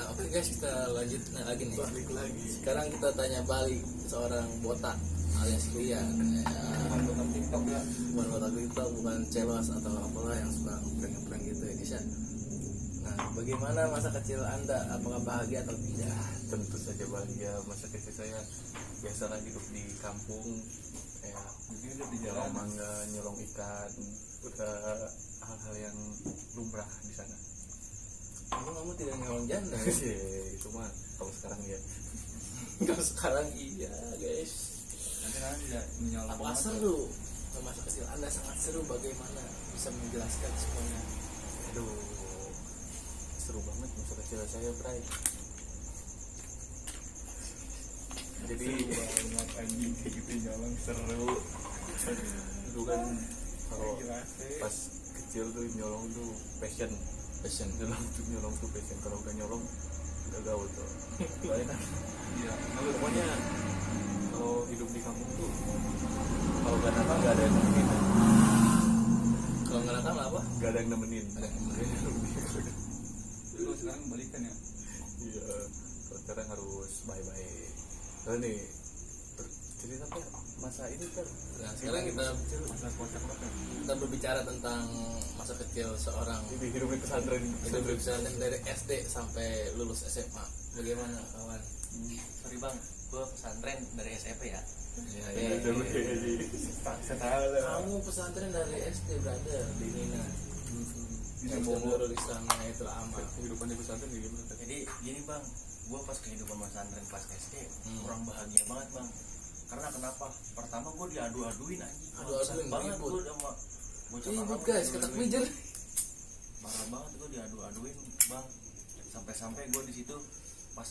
Oke guys, kita lanjut lagi nih. Balik lagi. Sekarang kita tanya balik seorang botak alias Ria. Bukan botak TikTok ya. Bukan botak TikTok, bukan celos atau apalah yang suka prank-prank gitu ya guys ya. Nah, bagaimana masa kecil Anda? Apakah bahagia atau tidak? Tentu saja bahagia. Masa kecil saya biasalah hidup di kampung, ya mungkin hidup di jalan mangga, nyolong ikan, udah hal-hal yang lumrah di sana. Kamu tidak nyolong janda? Itu mah kalau sekarang ya. Kalau sekarang iya guys. Nanti kan tidak menyolong. Apakah seru? Masa kecil Anda sangat seru. Bagaimana bisa menjelaskan semuanya? Aduh, seru banget masa kecil saya, Bray. Jadi banget anjing kayak gitu nyolong seru. Dulu kan kalau pas kecil tuh nyolong tuh passion nyolong tuh passion. Kalau gak nyolong gak gaul tuh. Soalnya kan iya, pokoknya kalau hidup di kampung tuh kalau gak nakal gak ada yang nemenin. Kalau nggak nakal apa? Gak ada yang nemenin. Lu sekarang balikan ya? Iya, kalau sekarang harus bye-bye. Nah nih, cerita apa masa ini kan? Nah, sekarang kita berbicara tentang masa kecil seorang Ini hidup di pesantren. hidup dari SD sampai lulus SMA. Bagaimana kawan? Sorry bang, gue pesantren dari SMP ya. Ya. Saya tahu lah. Kamu pesantren dari SD brother di Nina. Bisa Yang bobo. baru di sana itu lama. Kehidupan di pesantren gimana? Jadi gini bang, gue pas kehidupan pesantren pas SD kurang bahagia banget bang. Karena kenapa? Pertama gue diadu-aduin anjing. Adu-aduin, banget ribut. gue sama bocah Ribut kakak guys, gua ketak diadu-aduin. pijar. Parah banget gue diadu-aduin bang. Sampai-sampai gue di situ pas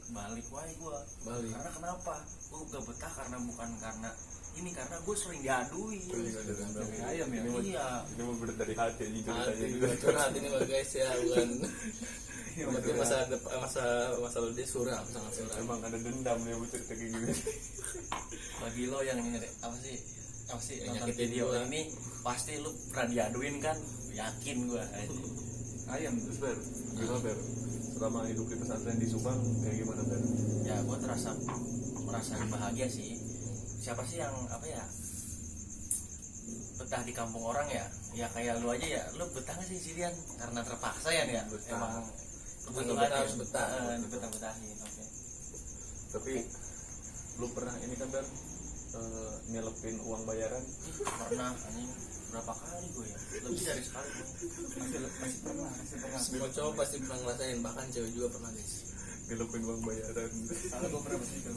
balik wae gue. Balik. Karena kenapa? Gue gak betah karena bukan karena ini, karena gue sering diaduin. Dari ayam ya? Iya. Ini mau bener dari hati aja ceritanya. Hati gua curhat ini mah guys ya, bukan. Berarti masa lalu dia suram, sangat suram. Emang ada dendam nih bu cerita kayak gini. Bagi lo yang ini apa sih Yang nonton nyakitin video gua. ini pasti lu pernah diaduin kan, yakin gua. Ayam terus Ber, gimana Ber? Selama hidup di pesantren di Subang kayak gimana Ber? Ya gua merasa bahagia sih. Siapa sih yang betah di kampung orang ya? Ya kayak lu aja ya, lu betah gak sih Sirian? Karena terpaksa ya nih ya. Betah. Emang Kebutuhan harus betah. Betah-betahin. Oke. Tapi lu pernah ini kan Ber, nyelepin uang bayaran? Pernah anjing berapa kali gue ya? Lebih dari sekali gue. Masih pernah. Semua cowok pasti pernah ngerasain, bahkan cewek juga pernah guys. Nyelepin uang bayaran. Kalau gue pernah begitu.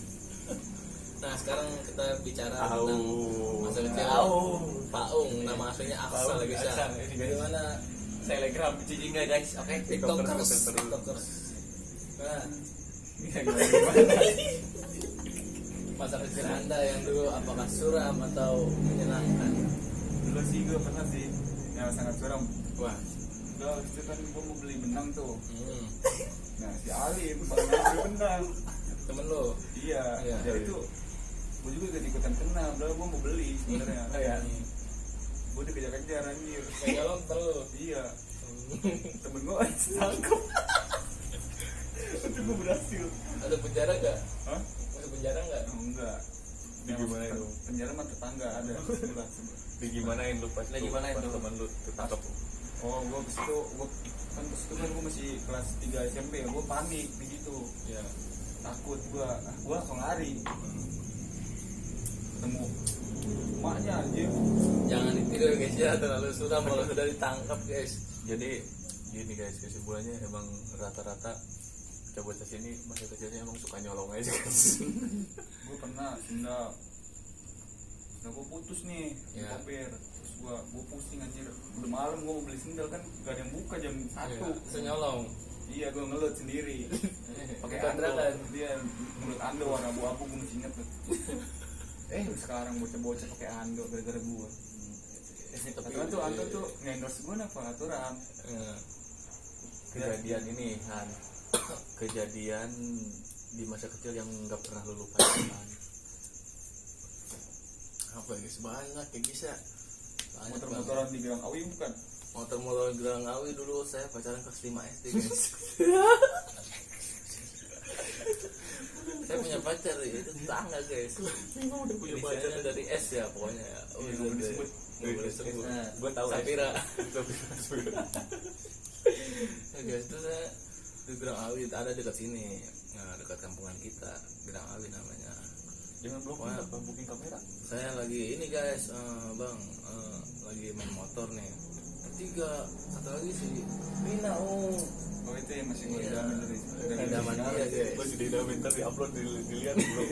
Nah sekarang kita bicara Au. tentang masa kecil. Paung, nama aslinya Aksal Paung, guys ya. Aksal, ini guys. Bagaimana Telegram cici enggak guys? Oke. tiktokers? Nah, masa kecil Anda yang dulu apakah suram atau menyenangkan? Dulu sih gue pernah sih yang sangat suram. Wah, Gue itu kan gue mau beli benang tuh. Nah si Alim beli benang. temen lo. Iya. Iya. Ya itu gue juga ikut ikutan kena. Udah gue mau beli sebenarnya. Iya. Gue dikejar-kejar anjir. Kayak lo terus. Iya. Temen gue tangkap. Itu gue berhasil. Ada penjara gak? Hah? Masuk penjara gak? Oh, enggak. Di gimana itu? Penjara mah tetangga ada sebelah. Di gimanain lu pas Lagi gimanain pas tuh? teman lu ketangkep? Oh, gue pas itu gue masih kelas 3 SMP ya, gue panik di situ. Ya. Takut gue langsung lari. Ketemu emaknya anjir. Jangan ditiru guys ya, terlalu suram kalau sudah ditangkap guys. Jadi gini guys, kesimpulannya emang rata-rata bocah sini masa kecilnya emang suka nyolong aja guys. Gue pernah sendal. Nah gue putus nih, Ya. kopir. Terus gue pusing anjir. Udah malam gue mau beli sendal kan gak ada yang buka jam 1. Bisa nyolong. Iya gue ngelut sendiri. Pakai Kontrakan. ando. Dia mulut ando warna abu-abu gue masih inget tuh. Sekarang bocah-bocah pakai ando gara-gara gue. Tapi tuh ando tuh ngendorse gue apa aturan. Kejadian ini Han, kejadian di masa kecil yang nggak pernah lu lupain. Apa guys, banyak ya guys ya. Banyak banget. Motor-motoran di Gerang Awi bukan? Motor Gelang Awi dulu saya pacaran kelas 5 SD guys. punya pacar ya, itu tetangga guys. udah punya pacar Inisialnya dari S ya pokoknya ya. Oh, Iya, itu nggak boleh deh. disebut. Nggak boleh disebut. Nah, gue tahu Sapira. Sapira. Ya guys, itu saya di Gerang Awi ada dekat sini. Nah, dekat kampungan kita, Gerang Awi namanya. Jangan blok Wah. apa booking kamera. Saya lagi ini guys, bang, lagi main motor nih. Tiga, satu lagi si Mina. Oh itu yang masih gue Iya. idaman dari Idaman dia guys. Masih di dalam ntar diupload dilihat blok.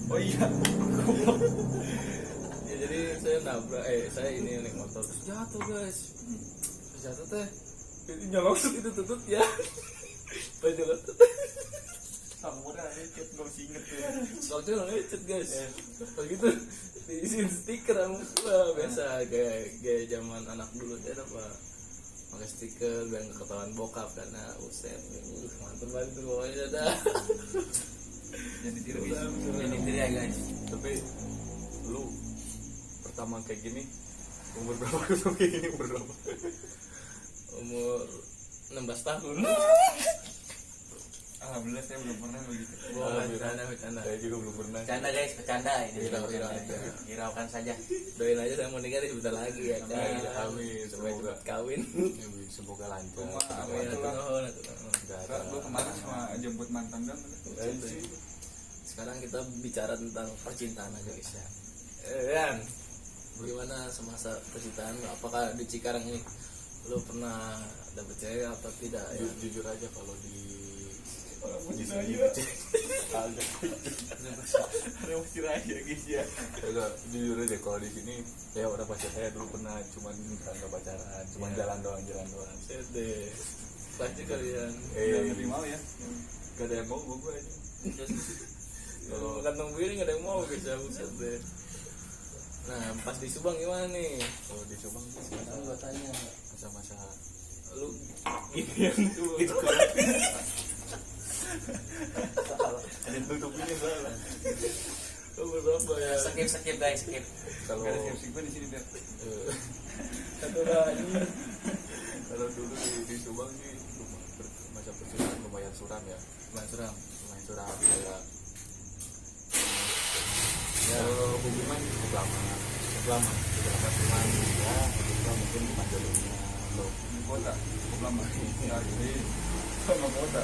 Oh iya. Ya, jadi saya nabrak, saya ini naik motor terus jatuh guys. Terus jatuh teh, itu nyolong itu tutut ya. Baju tutut. Samurnya lecet gue masih inget tuh. Soalnya lecet guys. Pas gitu diisiin stiker sama gua biasa kayak zaman anak dulu dia apa pakai stiker biar nggak ketahuan bokap karena uset mantep banget tuh pokoknya dah. Jadi ditiru guys. Jadi ditiru ya guys. Tapi lu pertama kayak gini umur berapa kayak gini umur berapa? Umur 16 tahun. Alhamdulillah saya belum pernah begitu. Wah, bercanda. Saya juga belum pernah. Bercanda guys, bercanda ini. Hirau aja. Hiraukan saja. Doain aja saya mau nikah nih sebentar lagi ya kan. Amin. Supaya cepat kawin. Semoga lancar. Cuma apa Amin. itu lah. Enggak ada. Gue kemarin cuma jemput mantan dong. Sekarang kita bicara tentang percintaan aja guys ya. Yan, gimana semasa percintaan lu? Apakah di Cikarang ini lu pernah dapet cewek atau tidak ya? Jujur aja kalau di Masih sini raya. ada. Ada masih raya guys ya. Enggak, jujur aja kalau di sini ya udah pacar saya dulu pernah cuman nggak pacaran, cuman Iya. jalan doang. Set deh. Pasti kalian. Lebih mau ya. Gak ada yang mau gue aja. Kalau kantong begini gak ada yang mau guys ya, buset deh. Nah, pas di Subang gimana nih? Kalau di Subang sih Sekarang gua tanya, masa-masa lu ginian tuh. ada tutupnya salah. Umur berapa ya? Skip guys, skip. Kalau Gak ada skripsi gue di sini biar. Satu lagi. kalau dulu di Subang sih masa percintaan lumayan suram ya. Mas Ram. Lumayan suram kayak ya hubungan cukup lama cuman ya kita mungkin bukan jodohnya lo Di kota cukup lama. Nah, jadi sama kota.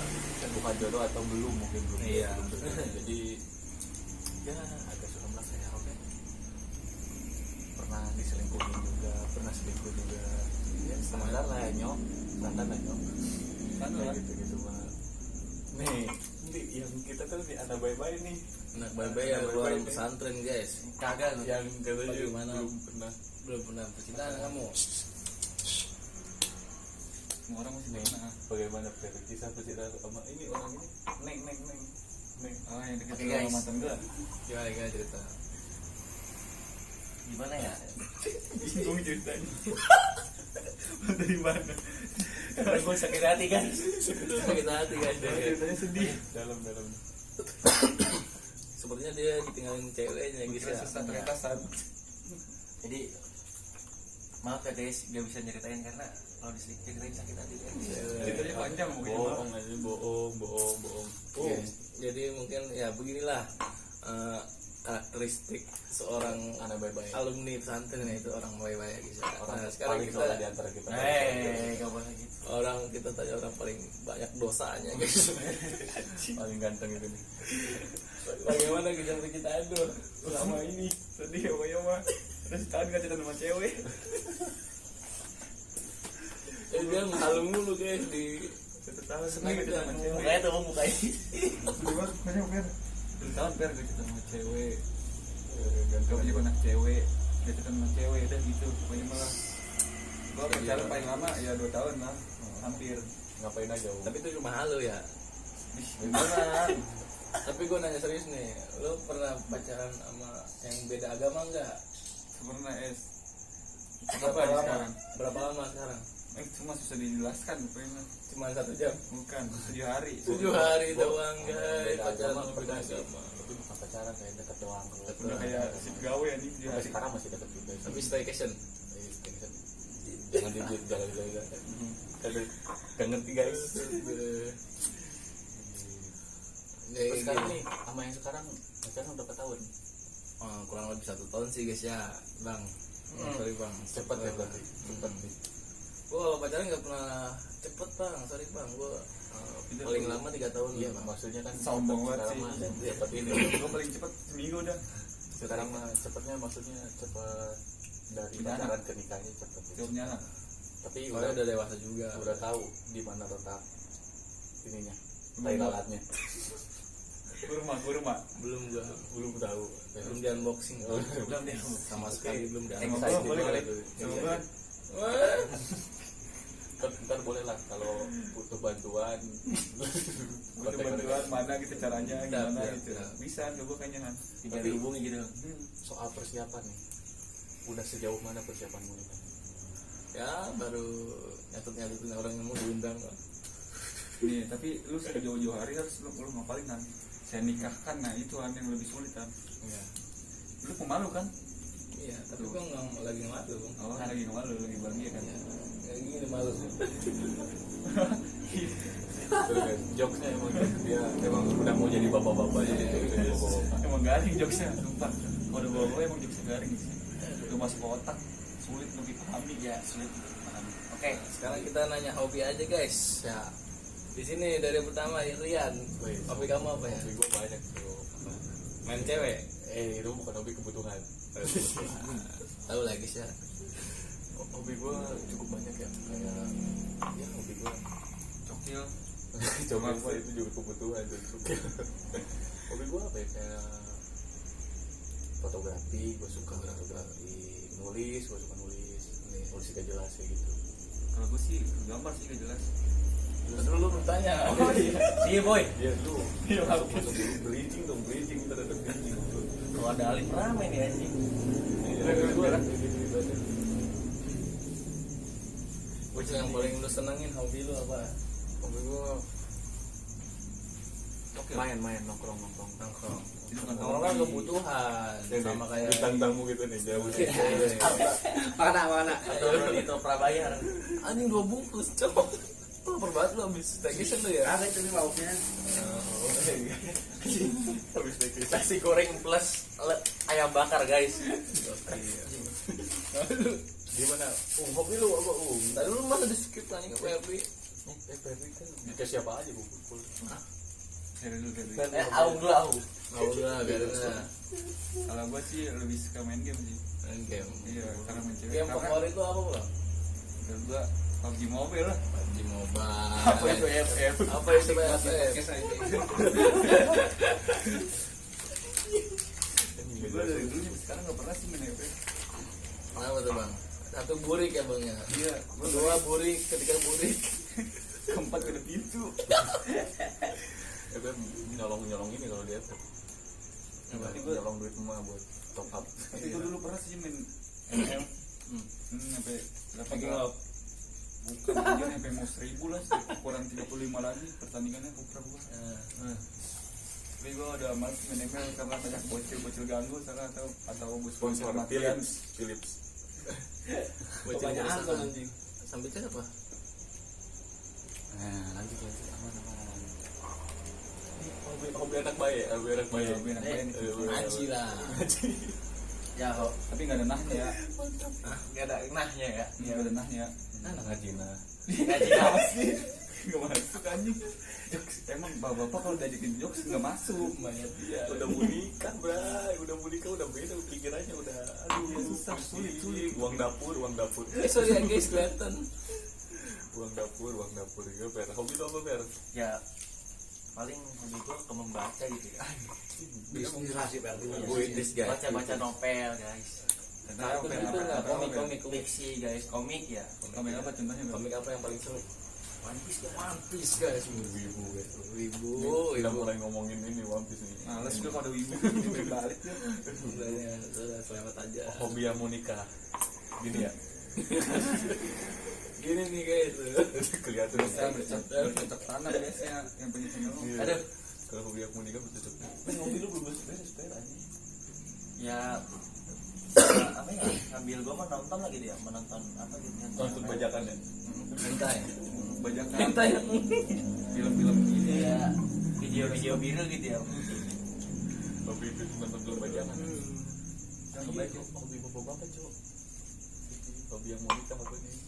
bukan jodoh atau belum mungkin belum Iya. belum jodoh. Jadi ya agak suram lah kayak oke pernah diselingkuhin juga pernah selingkuh juga ya standar lah ya nyok Kan lah. gitu mah nih yang kita tuh nih anak baik-baik nih Anak bayi yang keluar pesantren guys. Kagak lu. yang katanya Bagaimana? belum Belum pernah pernah percintaan kamu? Semua orang masih nih pernah. bagaimana kisah percintaan sama ini orang ini neng Oh yang deket Oke, sama guys. mantan gue. Gimana cerita? Gimana ya? Bingung ceritanya. Dari mana? Karena gue sakit hati kan. Sakit hati guys. Ceritanya sedih. dalam Sepertinya dia ditinggalin ceweknya guys ya. Sesat ternyata saat. Jadi maaf ya guys, gak bisa nyeritain karena kalau diceritain sakit hati guys. Ceritanya panjang mungkin. bohong aja bohong Guys, jadi mungkin ya beginilah karakteristik seorang anak baik-baik alumni pesantren ya, itu orang baik-baik guys ya. orang Nah, sekarang paling kita soleh di antara kita Gak boleh gitu. orang kita tanya orang paling banyak dosanya guys. paling ganteng itu nih Bagaimana kita aduh Selama ini sedih pokoknya mah. Terus tahun gak cerita sama cewek. dia ngalung mulu guys di 1 tahun senang gak cerita sama cewek. Mukanya tuh mukanya. Gimana? Banyak biar. 1 tahun biar gak cerita sama cewek. ganteng Gak punya anak cewek. Gak cerita sama cewek udah gitu. Pokoknya malah. Gue pacaran paling lama ya 2 tahun lah. Hampir. ngapain aja tapi itu cuma halu ya. Gimana? Tapi gue nanya serius nih, lo pernah pacaran sama yang beda agama enggak? Pernah es. Berapa Apa lama? sekarang? Berapa lama sekarang? Cuma susah dijelaskan pokoknya. Cuma 1 jam. Bukan 7 hari. 7 hari doang guys beda pacaran agama sama beda pernah sih agama. tapi bukan pacaran kayak deket doang Udah kayak sip gawe ya nih 7 sampai hari. sekarang masih deket juga sih. Tapi staycation. jangan jalan-jalan gak ngerti guys Terus sekarang nih sama yang sekarang pacaran berapa tahun? kurang lebih 1 tahun sih guys ya bang. Sorry bang, Cepet ya berarti. Cepet nih. Gue kalau pacaran nggak pernah cepet bang, sorry bang. Gue paling lama 3 tahun. Iya, bang. maksudnya kan Sombong cepet banget sekarang sih. mah cepet ini. Gue paling cepet seminggu udah. Sekarang mah cepetnya maksudnya cepet dari Punya anak. pacaran ke nikahnya cepet. Jawabnya lah. Tapi Soalnya udah dewasa juga. udah tahu di mana letak ininya, tai lalatnya. Kurma. Belum gua, Belum tahu. belum di unboxing. Belum deh. Sama sekali belum di Sama unboxing. gua boleh kali. Itu. Sama gua. Wah, Ntar boleh lah kalau butuh bantuan. Butuh bantuan mana gitu caranya gimana Siap, gitu. siap. Bisa coba kayaknya kan. Tinggal dihubungi gitu. Soal persiapan nih, udah sejauh mana persiapanmu nih? ya baru nyatut-nyatutin orang yang mau diundang. Bang. Nih, tapi lu sejauh-jauh hari harus lu ngapalin kan. Saya nikahkan, nah itu kan yang lebih sulit kan. Iya. Lu pemalu kan? Iya, tapi gua nggak lagi ngadu bang. Oh, lagi malu, lagi bahagia kan. Iya. Kayak gini malu. Tuh kan, jokesnya emang dia emang udah mau jadi bapak-bapak jadi bapak-bapak. Emang garing jokesnya, sumpah. Kalau udah bawa emang jokesnya garing. Lu masuk ke otak, sulit untuk dipahami. Ya sulit untuk dipahami. Oke. Sekarang kita nanya hobi aja guys. Ya. Di sini dari pertama Rian. Hobi kamu apa ya? Hobi gue banyak tuh. Main cewek. Itu bukan hobi kebutuhan. Tahu lagi sih. Hobi gue cukup banyak ya, kayak ya hobi gue Cokil. coba mah itu juga kebutuhan tuh. Hobi gue apa ya, kayak fotografi, gue suka fotografi, nulis, gue suka nulis gak jelas kayak gitu. Kalau gue sih gambar sih gak jelas. Terus dulu bertanya. Iya boy. Iya tuh, Iya, masuk dulu bleaching terhadap bleaching. Kalau ada Alif ramai nih anjing. Bocah yang paling lu senengin hobi lu apa? Hobi gue main nongkrong. Nongkrong kan kebutuhan sama kayak bintang tamu gitu nih, jauh. Mana? Itu prabayar. anjing 2 bungkus, coba. Lu lapar banget lu habis staycation lu ya? Ada itu nih lauknya. Habis take it. Nasi goreng plus ayam bakar guys. Gimana? Hobi lu apa? Tadi lu masa di skip anjing apa ya, Bi? Ferry kan ke siapa aja bu? Dari dulu. Aung dulu. Udah, biarin lah. Kalau gue sih lebih suka main game sih. Main game. Iya, karena main cewek. Game Karena favorit lu apa, Bang? menurut gue PUBG Mobile lah. PUBG Mobile. Apa itu FF? Apa itu FF? Gue dari dulu sampai sekarang gak pernah sih main FF. Kenapa tuh, Bang? 1 burik ya, Bang ya? Iya, gue 2 burik, ketiga burik. keempat ke pintu. Nyolong ini kalau dia tuh. Nyolong duit emak buat top up. Tapi gue dulu pernah sih main ML. Sampai berapa Making kali? love. Bukan anjir, sampai mau 1000 lah, kurang 35 lagi pertandingannya kupra gua. Tapi gua udah males main ML karena banyak bocil ganggu salah atau bos Sponsor matian. Philips. Banyak angkot anjing. Sampai chat apa? Lanjut aman. Hobi anak bayi, hobi anak bayi. Hobi anak bayi nih. Ngaji lah. Ya kok. Tapi nggak ada nahnya ya. Gak ada nahnya ya. Nggak ada nahnya. Anak ngaji nah. Ngaji apa sih? Nggak masuk anjing. Jokes emang bapak-bapak kalau diajakin jokes nggak masuk. Banyak dia. Udah mau nikah, bray. Udah beda pikirannya udah. Aduh, Susah, sulit. Uang dapur. Sorry ya guys, kelihatan. Uang dapur gitu, Fer. Hobi lo apa, Fer? Ya paling hobi gue ke membaca gitu ya. Inspirasi berarti. Buitis, guys. Baca novel guys. Nah, itu enggak komik. Fiksi guys, komik ya. Komik apa contohnya? Bang? Komik apa yang paling seru? One Piece ya. One Piece guys. Wibu. Wibu. Kita mulai ngomongin ini One Piece nih. Males gue kalau ada wibu balik ya. Sudah selamat aja. Hobi yang mau nikah. Gini ya. Gini nih guys. Kelihatan Bisa bercocok tanam biasanya yang punya channel. Iya. Aduh. Kalau hobi yang mau nikah bercocok. Hobi lu belum beres aja. Ya apa ya, ngambil gue mah nonton lagi dia, menonton apa gitu yang Nonton bajakan ya. Hentai. Bajakan Hentai yang film-film ini ya video viral gitu ya. hobi itu nonton bajangan. Yang Iya, kebaik Cuk. Hobi bapak-bapak Cuk. Hobi yang mau nikah apa nih?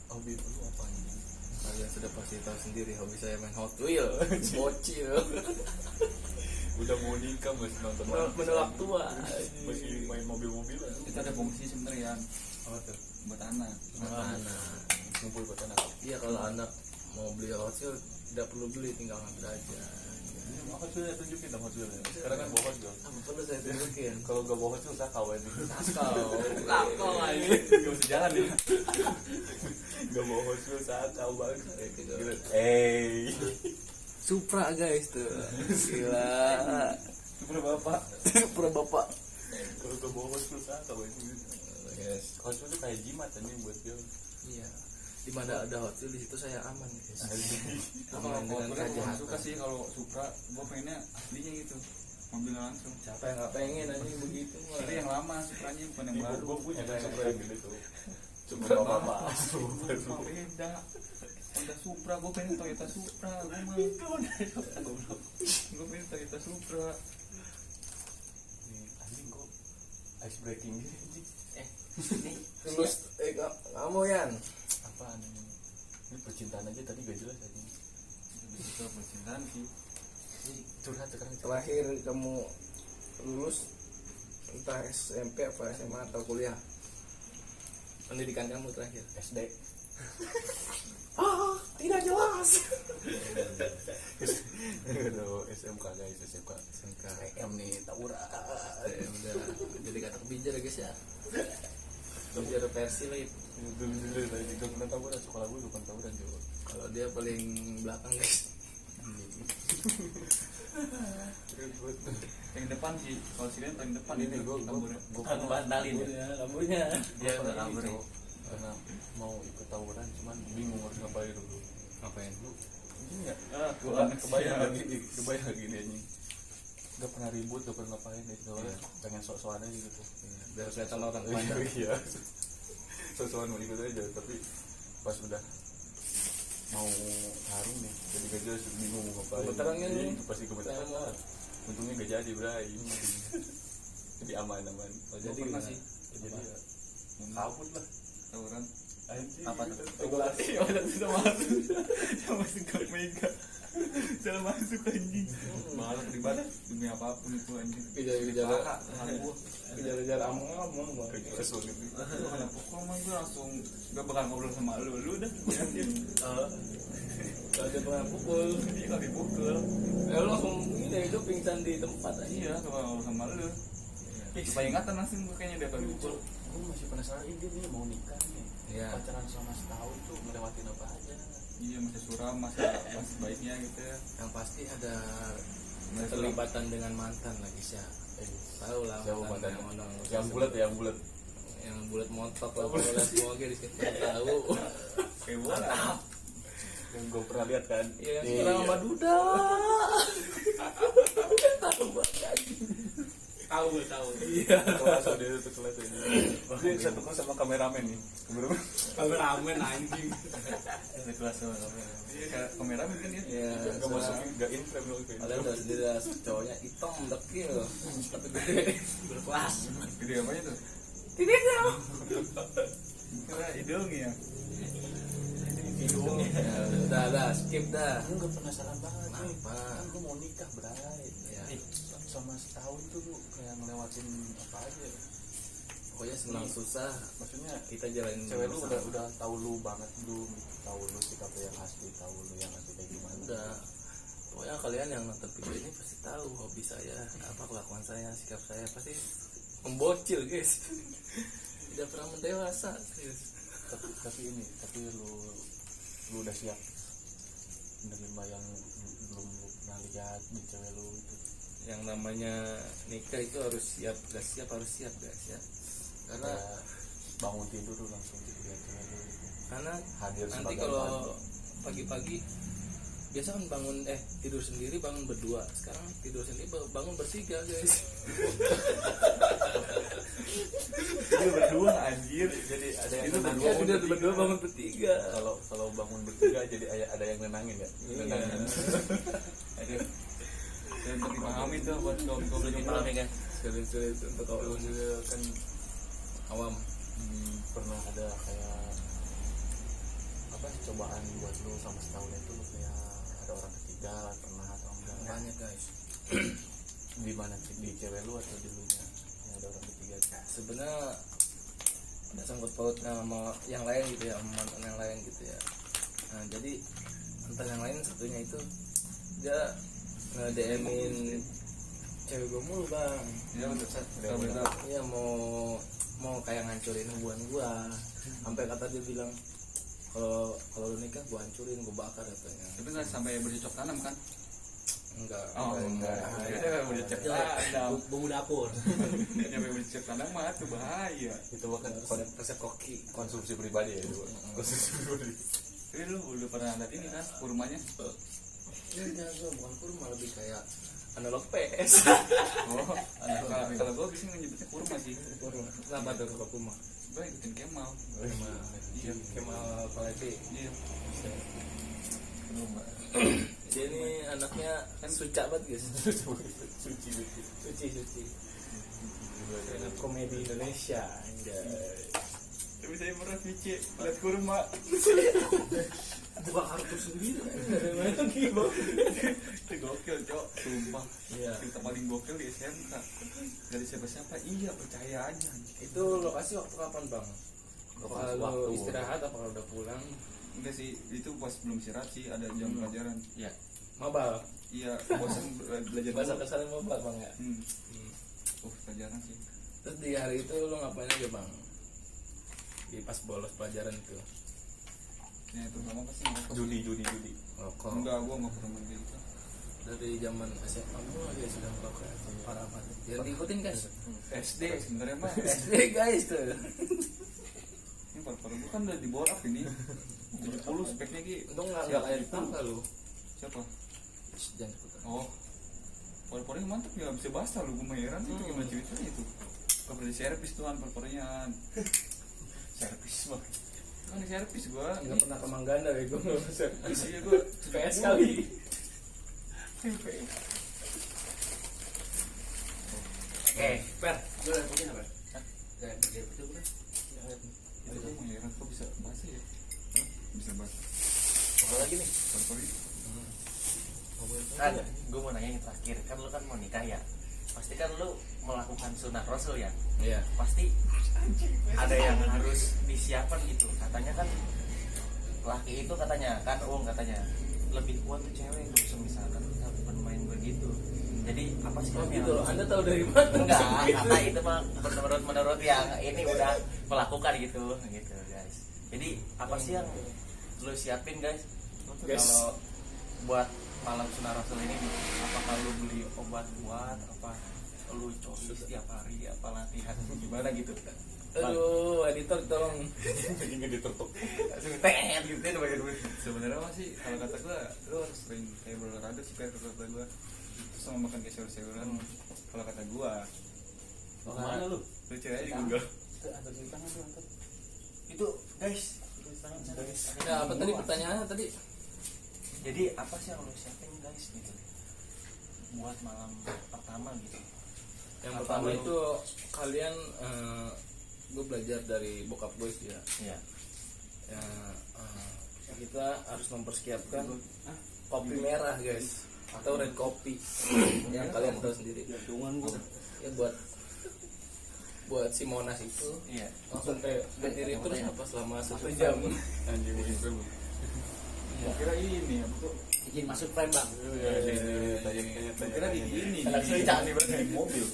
Hobi itu apa anjing? Kalian sudah pasti tahu sendiri hobi saya main Hot Wheel, bocil, Udah mau nikah masih nonton menolak tua. masih main mobil-mobilan. Kita ada fungsi sebenarnya Apa tuh? buat anak. Mana? Ngumpul buat anak. Iya kalau anak mau beli Hot Wheel tidak perlu beli, tinggal ngambil aja. Ini Hot Wheel ya, tunjukin dong Hot Wheel ya. Sekarang kan bawa Hot Wheel. Apa perlu saya tunjukin? Kalau gak bawa Hot Wheel sakau aja. Lakau aja. Gak usah jalan ya. Gak bawa Hot Wheel sakau banget. Gitu. Supra guys tuh, gila. Supra bapak. Supra bapak. Kalau gak bawa Hot Wheel sakau aja. Yes. Hot Wheel itu kayak jimat anjing buat dia. Iya. Di mana ada Hot Wheel di situ saya aman guys. Kalau Aman dengan gue kejahatan. suka sih kalau Supra, gue pengennya aslinya gitu, mobil langsung. Siapa yang nggak pengen anjing begitu mah? Tapi yang lama Supranya bukan yang baru. Gue punya kan Supra yang gede tuh. Cuma Supra apa-apa. Supra beda. Honda Supra, gue pengen Toyota Supra, gue mah. Gue pengen Toyota Supra. Nih, anjing kok ice breaking gitu anjing. Terus kamu Yan. Apaan ini? Ini percintaan aja tadi gak jelas anjing. Itu percintaan sih. Ini curhat sekarang. Terakhir kamu lulus entah SMP apa SMA atau kuliah? Pendidikan kamu terakhir? SD. Tidak jelas. Aduh, SMK guys, SMK. SMK. M nih, Taura. Udah jadi kata kebijar ya guys ya. Kebijar versi lain. Dulu tadi gue pernah Taura, sekolah gue bukan Taura juga. Kalau dia paling belakang guys. Yang depan sih, kalau sini paling depan Ini itu gue Bukan bantalin ya. Lampunya. dia Iya, pernah kabur. karena mau ikut tawuran cuman bingung harus ngapain dulu. Ngapain lu? Ini enggak? Tuhan, Kebayang siap. lagi, kebayang lagi ini anjing. Gak pernah ribut, gak pernah ngapain deh. Soalnya pengen sok-sokan aja gitu. Biar kelihatan orang pandang. Iya. Sok-sokan mau ikut aja, tapi pas udah mau tarung nih, jadi gak jelas bingung mau ngapain. Gemetaran kan Iya, lu? itu pasti gemetaran lah. Untungnya gak jadi, bray. Jadi aman-aman. Jadi pernah gimana? sih. Jadi ya kabut lah. tawuran. Anjing. Apa tuh? Regulasi orang bisa masuk. Sama sikap mega. Salah masuk anjing. Malah terlibat demi apapun itu anjing. Kejar-kejar Aku kejar-kejar amang-amang bang. Kayak jelas banget. karena pokoknya mah gue langsung gak bakal ngobrol sama lu udah yakin. Kalau dia pernah pukul, Dia gak dipukul. lu langsung ini itu pingsan di tempat aja. Iya, gak bakal ngobrol sama lu. Supaya ingatan langsung gue kayaknya dia akan dipukul. Gue masih penasaran ini dia mau nikah nih. Iya. Pacaran selama setahun tuh ngelewatin apa aja. Iya, masih suram, masih baiknya gitu ya. Yang pasti ada keterlibatan dengan mantan lagi sih. Tahu lah Siapa mantan mantannya? yang Yang bulat ya, yang bulat. yang bulat montok lah pokoknya semua di situ tahu. Kayak bola. Yang gue pernah lihat kan. Iya, sekarang sama Duda. Tahu banget. Tahu. Iya. Kelas dia itu kelas ini. Dia satu kelas sama kameramen nih. Kameramen. Kameramen anjing. Itu kelas sama Iya, kayak kameramen kan dia. Iya, Gak masukin, gak in frame loh kayak. Kalian udah sendiri lah, cowoknya hitam dekil tapi gede berkelas. Gede apanya tuh? Tidak tahu. Kira hidung ya. Udah skip dah. Gue penasaran banget nih. Kenapa? Kan gue mau nikah, Bray. Ya, Sama setahun tuh lu kayak ngelewatin apa aja. pokoknya senang susah Maksudnya kita jalanin cewek lu bersama. udah tahu lu banget belum, tahu lu sikap yang asli, tahu lu yang asli kayak gimana. Udah. Pokoknya kalian yang nonton video ini pasti tahu hobi saya, apa kelakuan saya, sikap saya pasti membocil guys. Tidak pernah mendewasa. Serius. tapi lu udah siap menerima yang belum lu pernah lihat di cewek lu itu. Yang namanya nikah itu harus siap, gak siap harus siap guys ya. Karena Kayak bangun tidur lu langsung gitu lihat cewek lu gitu. karena Hadir nanti sebagai kalau teman. pagi-pagi biasa kan tidur sendiri bangun berdua, sekarang tidur sendiri bangun bertiga guys. Itu berdua anjir, jadi ada yang Itu nenangin. berdua berdua bangun bertiga. Kalau bangun bertiga jadi ada yang nenangin ya. Nenangin. Aduh. Dan untuk dipahami tuh buat kaum Lebih paham ya kan. Sulit untuk Kalau dulu kan awam. pernah ada kayak apa cobaan buat lu sama setahun itu lu kayak ada orang ketiga pernah atau enggak? Banyak guys. Di mana sih, di cewek lu atau di lu nya yang ada orang ketiga? Sebenarnya ada sangkut pautnya sama yang lain gitu ya, sama mantan yang lain gitu ya. Nah jadi mantan yang lain satunya itu dia nge-DM-in cewek gue mulu bang. Ya udah Udah. Iya mau kayak ngancurin hubungan gua. Sampai kata dia bilang kalau lu nikah gua hancurin, gua bakar katanya. tapi nggak sampai bercocok tanam kan? Enggak. Enggak. Bahaya. Bercocok tanam. Bumbu dapur. Sampai bercocok tanam mah tuh bahaya. Itu bahkan Resep koki. konsumsi pribadi ya itu. Konsumsi pribadi. Tapi lu udah pernah lihat ini kan kurmanya? Enggak, gua bukan kurma, lebih kayak analog PS. Oh, kalau gua bisa menyebutnya kurma sih. Kurma. Kenapa tuh kalau kurma? Gua ikutin Kemal. Iya, Kemal Palevi. Iya. Dia ini anaknya kan suca banget guys. Suci. Dengan komedi Indonesia. Tapi saya pernah vici lihat kurma. Buka kartu sendiri. Itu gokil, Cok. Sumpah. Iya. Cerita paling gokil di SMK. Dari siapa-siapa, iya percaya aja. Itu lokasi waktu kapan bang? Kalau istirahat apa kalau udah pulang? Enggak sih, itu pas belum istirahat sih, ada jam pelajaran. Iya. Mabal. Iya, bosan belajar Bahasa dulu. kasarnya mabal bang ya. Pelajaran sih. Terus di hari itu lo ngapain aja bang? Di pas bolos pelajaran itu? Ya, terutama pasti ngerokok. Judi. Rokok. Enggak, gua enggak pernah main gitu. Dari zaman SMA mulai dia sudah merokok ya. Parah banget. Jangan diikutin guys. SD sebenarnya mah. SD guys tuh. Ini paru-paru gua kan udah diborap ini. 70 speknya ki. Untung nggak kayak tangga lu. Siapa? Jangan ikutan. Oh. Paru-parunya mantap ya, bisa basah lu, gua heran itu gimana ceritanya itu. Gak pernah diservis tuhan paru-parunya. Servis mah. Kan diservis gua. Nggak pernah ke Mangganda ya gue nggak bisa. Iya gua PS kali. Per, gue udah punya apa? Kayak begitu kan? Itu gua heran kok bisa basah ya. Bisa basah. Apa lagi nih? Paru-parunya. Kan, gue mau nanya yang terakhir, kan lu kan mau nikah ya? Pasti kan lu melakukan sunah rasul ya? Iya. Pasti ada yang harus disiapkan gitu. Katanya kan laki itu katanya kan katanya lebih kuat tuh cewek gitu misalkan bukan main begitu. Jadi apa sih Oh yang gitu. harus- Anda tahu dari mana? Enggak, kata itu mah menurut yang ini udah melakukan gitu guys. Jadi apa sih yang lu siapin guys? Guys. Kalau buat malam sunah rasul ini, apakah lu beli obat buat apa? Lu coba setiap hari apa latihan gimana gitu? Aduh, editor tolong. Ini ditutup. Langsung tet gitu kan bagi duit. Sebenarnya masih kalau kata gua lu harus sering kayak berolahraga sih kayak kata gua. Terus sama makan kayak sayur-sayuran. Kalau kata gua, Mana lu? lu cari aja Google. Angkat di tangan tuh, angkat. Itu guys, itu tangan sana. Ya, apa tadi pertanyaannya tadi? Jadi apa sih yang lu siapin guys gitu? Buat malam pertama gitu. Yang Apa pertama lu- itu kalian gue belajar dari bokap gue sih ya. Iya. Ya, kita harus mempersiapkan kopi merah guys atau red kopi yang kalian tahu sendiri. Ya buat si Monas itu Iya. langsung kayak berdiri terus apa selama 1 jam. Anjing itu. Gua kira ini apa tuh? Izin masuk frame bang. Gua kira di ini. Langsung jangan di di mobil.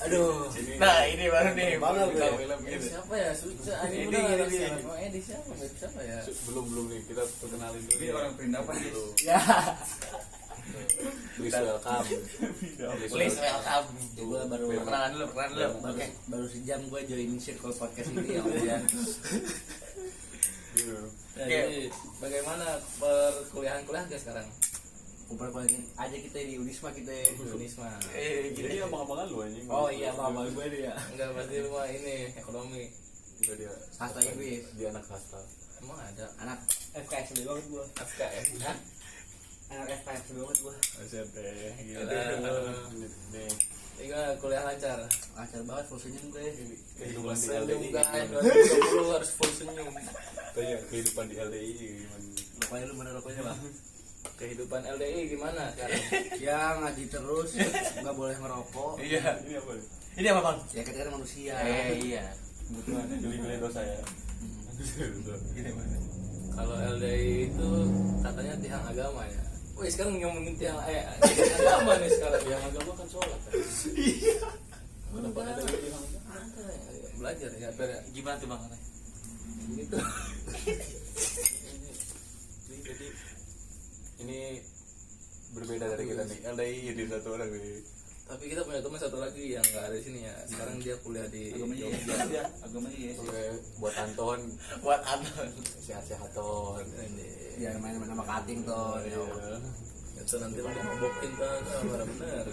Aduh. Nah ini baru nih. Banget Film, ya. film gitu. Siapa ya? Suca. Ini, Ini udah ini. sama Edi siapa ya? Belum nih kita perkenalin dulu. Ini orang perindapan nih. Ya. Please welcome. Please welcome. Gue baru Perkenalan dulu. Oke. baru sejam gue join circle podcast ini ya. Gitu. Jadi bagaimana kuliah gak sekarang? kumpul-kumpulin aja kita di Unisma kita. Unisma. Jadi abang-abangan lu anjing. Oh iya, abang gue dia. Enggak, pasti lu mah ini ekonomi. Enggak dia. Sastra Inggris. Dia anak sastra. Emang ada Anak FKS banget gua. FKM? Hah? Anak FKS banget gua. Asyik deh. Gila. Nih, Gimana kuliah lancar? Lancar banget full senyum gue. kehidupan di Senyum LDI. kan, 2020 harus full senyum. Tanya kehidupan di LDI gimana? Rokoknya lu mana rokoknya, Bang? Kehidupan LDI gimana sekarang? Ya ngaji terus, nggak boleh ngerokok. Iya. Ini apa nih? Ini apa bang? Ya kita kan manusia. Iya. Kebetulan beli dosa ya. Gini bang. Kalau LDI itu katanya tiang agama ya. Wih, sekarang ngomongin tiang agama nih sekarang. Yang agama kan sholat kan. Kenapa ada tiang agama? Belajar ya, Gimana tuh bang? gitu. Jadi ini berbeda dari kita nih. LDI jadi satu orang nih. Tapi kita punya teman satu lagi yang nggak ada di sini ya. Sekarang dia kuliah di Agamanya Jogja. yes ya. Agamanya yes. Oke, buat Anton Buat Anton. sehat-sehat Ton. Ya main-main sama kating tuh. Iya. Itu nanti lu ngobokin tuh, bener.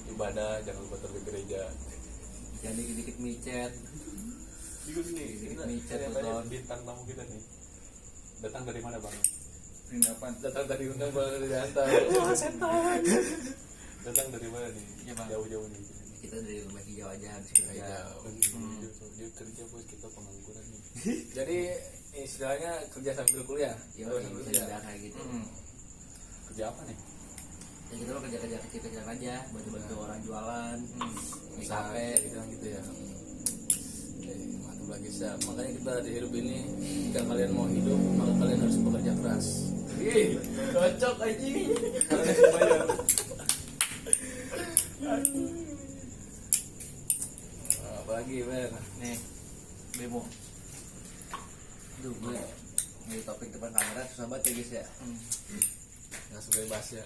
Ibadah jangan lupa terus ke gereja. Jadi dikit-dikit micet. Juga nih, Dikit-dikit kita micet tanya tuh. bintang tamu kita nih. Datang dari mana bang? Perindapan. Datang tadi undang baru diantar. Datang dari mana nih? Iya, Bang. Jauh-jauh nih. Kita dari rumah hijau aja habis kerja. Dia kerja bos, kita pengangguran nih. Jadi istilahnya kerja sambil kuliah. Ya Sambil bisa kuliah. juga kayak gitu. Kerja apa nih? Ya kita mah kerja-kerja kecil-kecilan aja, bantu-bantu orang jualan. Di Bisa kafe. gitu ya. Mantap lagi sih. Makanya kita di hidup ini jika kalian mau hidup maka kalian harus bekerja keras. Ih, cocok aja. Karena semuanya. Apalagi Ber? Nih. Bemo. Aduh gue di topik depan kamera susah banget ya guys ya. Nggak sebebas ya.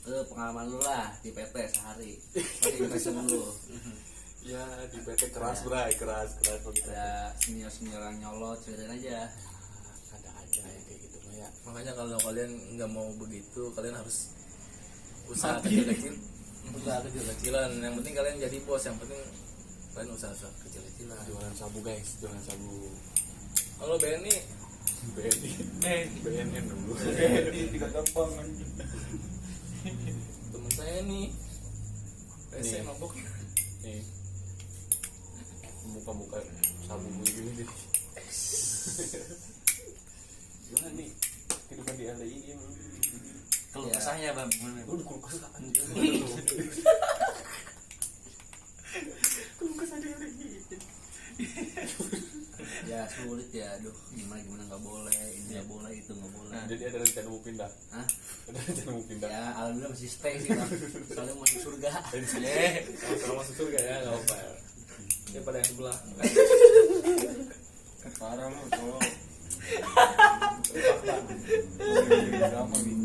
Pengalaman lu lah di PT sehari. Pasti impression lu. Ya di PT keras bray, keras begitu. Ada senior-senior yang nyolot, ceritain aja. Ada aja ya kayak gitu mah ya. Makanya kalau kalian nggak mau begitu, kalian harus usaha kecil-kecil, usaha kecil-kecilan. Yang penting kalian jadi bos. Yang penting kalian usaha kecil-kecilan. Jualan sabu guys, jualan sabu. Kalau BNI, BNN dulu. Di gampang anjing. temen saya nih, Nih. mabuk. Nih. Muka-muka sabu gini deh. Gimana nih? Kehidupan di LDI ini Kalau Ya. kesahnya bang. lu di kulkas kan? Ya sulit ya, aduh gimana nggak boleh, ini nggak boleh, itu nggak boleh. Jadi ada rencana mau pindah. Hah? Ada rencana mau pindah. Ya alhamdulillah masih stay sih bang, soalnya mau masuk surga. Kalau masuk surga ya nggak apa. Ini pada yang sebelah. Parah lu tuh. Agama gitu.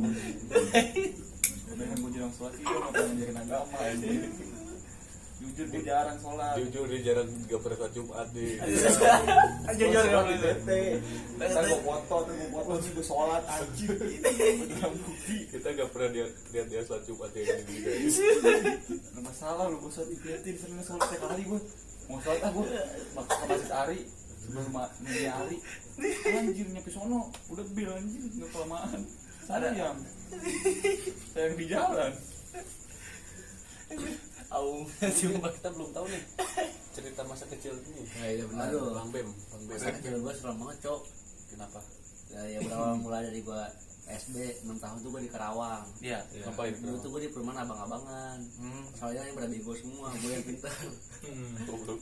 Udah yang gue jarang sholat sih, gue gak pernah ngajarin agama anjing. Jujur gue jarang sholat. Jujur dia jarang gak pernah sholat Jumat nih. Jujur ya di PT. Ntar gue foto nih gue sholat anjing. Beneran bukti. Kita gak pernah lihat dia sholat Jumat ya gini guys. Gak masalah lu, gue sholat di PT. Sering sholat tiap hari gue. Mau sholat gue ke masjid Ari. Sebelum Mini Ari. Anjir nyampe sono udah bil anjir, gak kelamaan. Sayang di jalan. Cuma kita belum tahu nih cerita masa kecil ini. Nah, iya benar. Aduh. Bang Bem. Masa kecil gue seram banget cok. Kenapa? Ya berawal mulai dari gue SD 6 tahun tuh gue di Karawang. Iya. Ngapain? Dulu tuh gue di perumahan abang-abangan. Soalnya yang pada bego semua, gue yang pintar. Goblok.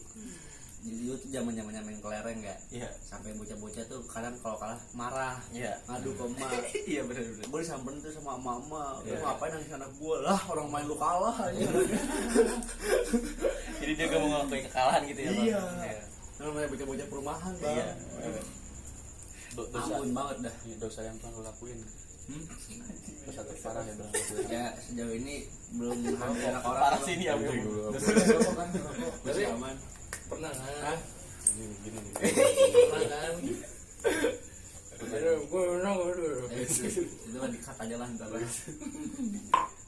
Jadi itu zaman-zamannya main kelereng ya. Iya. Sampai bocah-bocah tuh kadang kalau kalah marah, Iya. ngadu ke emak. Iya benar. Gue disamperin tuh sama emak-emak. Lu Iya. ngapain nangis anak gue? Lah orang main lu kalah aja. Jadi dia gak mau ngakuin kekalahan gitu ya bang. Iya. Namanya bocah-bocah perumahan bang. Iya. Dosa, Ampun banget dah. dosa yang pernah lo lakuin. Dosa terparah yang pernah lo lakuin. Ya sejauh ini belum hampir anak orang. Parah sih ini ya bro. Tapi Masih aman. pernah kan gini nih. Makan. Gue Itu mah dikat aja lah ntar.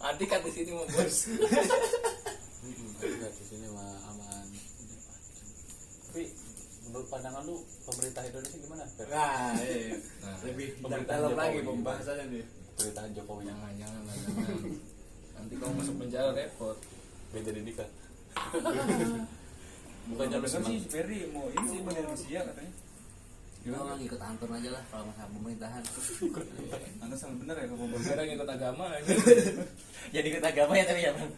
Adik kan di sini mau bos. Enggak di sini mah aman. Tapi menurut pandangan lu pemerintah Indonesia gimana? Fer? Nah, iya. Nah, Lebih Pemerintahan dalam lagi Jokowi. pembahasannya nih. Pemerintahan Jokowi yang jangan lah, jangan. Nanti kalau masuk penjara repot. beda didikan. Bukannya Bukannya lu bener senang. sih, Ferry mau ini sih Indonesia katanya. Kita orang ikut Anton aja lah kalau masalah pemerintahan. Anda sangat bener ya kalau mau Sekarang ikut agama aja. Jadi ikut agama ya tapi ya bang.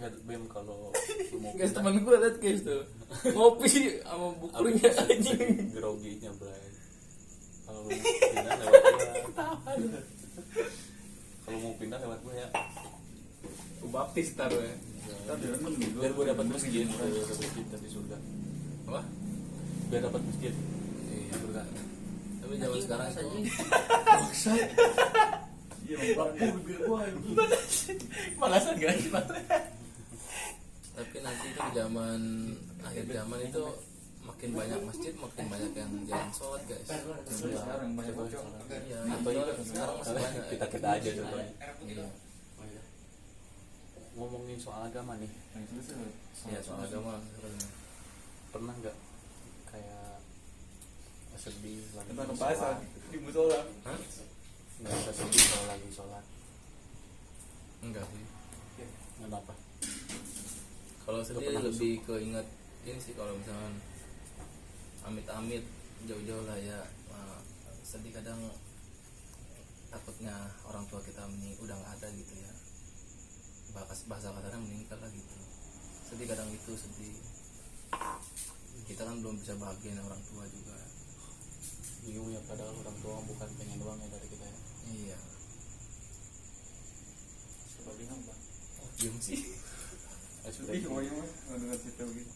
Enggak BEM kalau lu mau Guys, teman gue liat guys tuh ngopi sama bukunya anjing. groginya Bray. Kalau lu mau pindah lewat gua. Kalau mau pindah lewat gua ya. Gue baptis taruh ya. kita diremen gitu. Biar gua dapat masjid, biar dapat masjid di surga. Apa? Biar dapat masjid. Iya surga. Tapi zaman sekarang tuh Iya, mampu bibir gua ini. Malasan gak sih bang? tapi nanti itu zaman akhir zaman itu makin banyak masjid, makin banyak yang jalan sholat guys. Sekarang banyak bocor. Iya, Atau itu itu sekarang masih banyak. kita aja contohnya. Iya, Ngomongin soal agama nih, Nah, itu sih. iya soal agama sebenarnya. pernah nggak kayak sedih lagi Kita sholat? ngebahas di musola. Hah? Nggak bisa sedih kalau lagi sholat. Enggak sih. Kenapa? Kalau sedih pernah lebih keinget ini sih, kalau misalkan amit-amit jauh-jauh lah ya, sedih kadang takutnya orang tua kita udah nggak ada gitu ya, bahasa katanya meninggal lah gitu. Sedih kadang itu sedih. Kita kan belum bisa bahagiain orang tua juga. Bingung ya, padahal orang tua bukan pengen doang ya dari kita ya. Iya. Coba bingung bang. Diam sih. Sudah. Ih, mau gimana? Nggak dengar cerita begitu.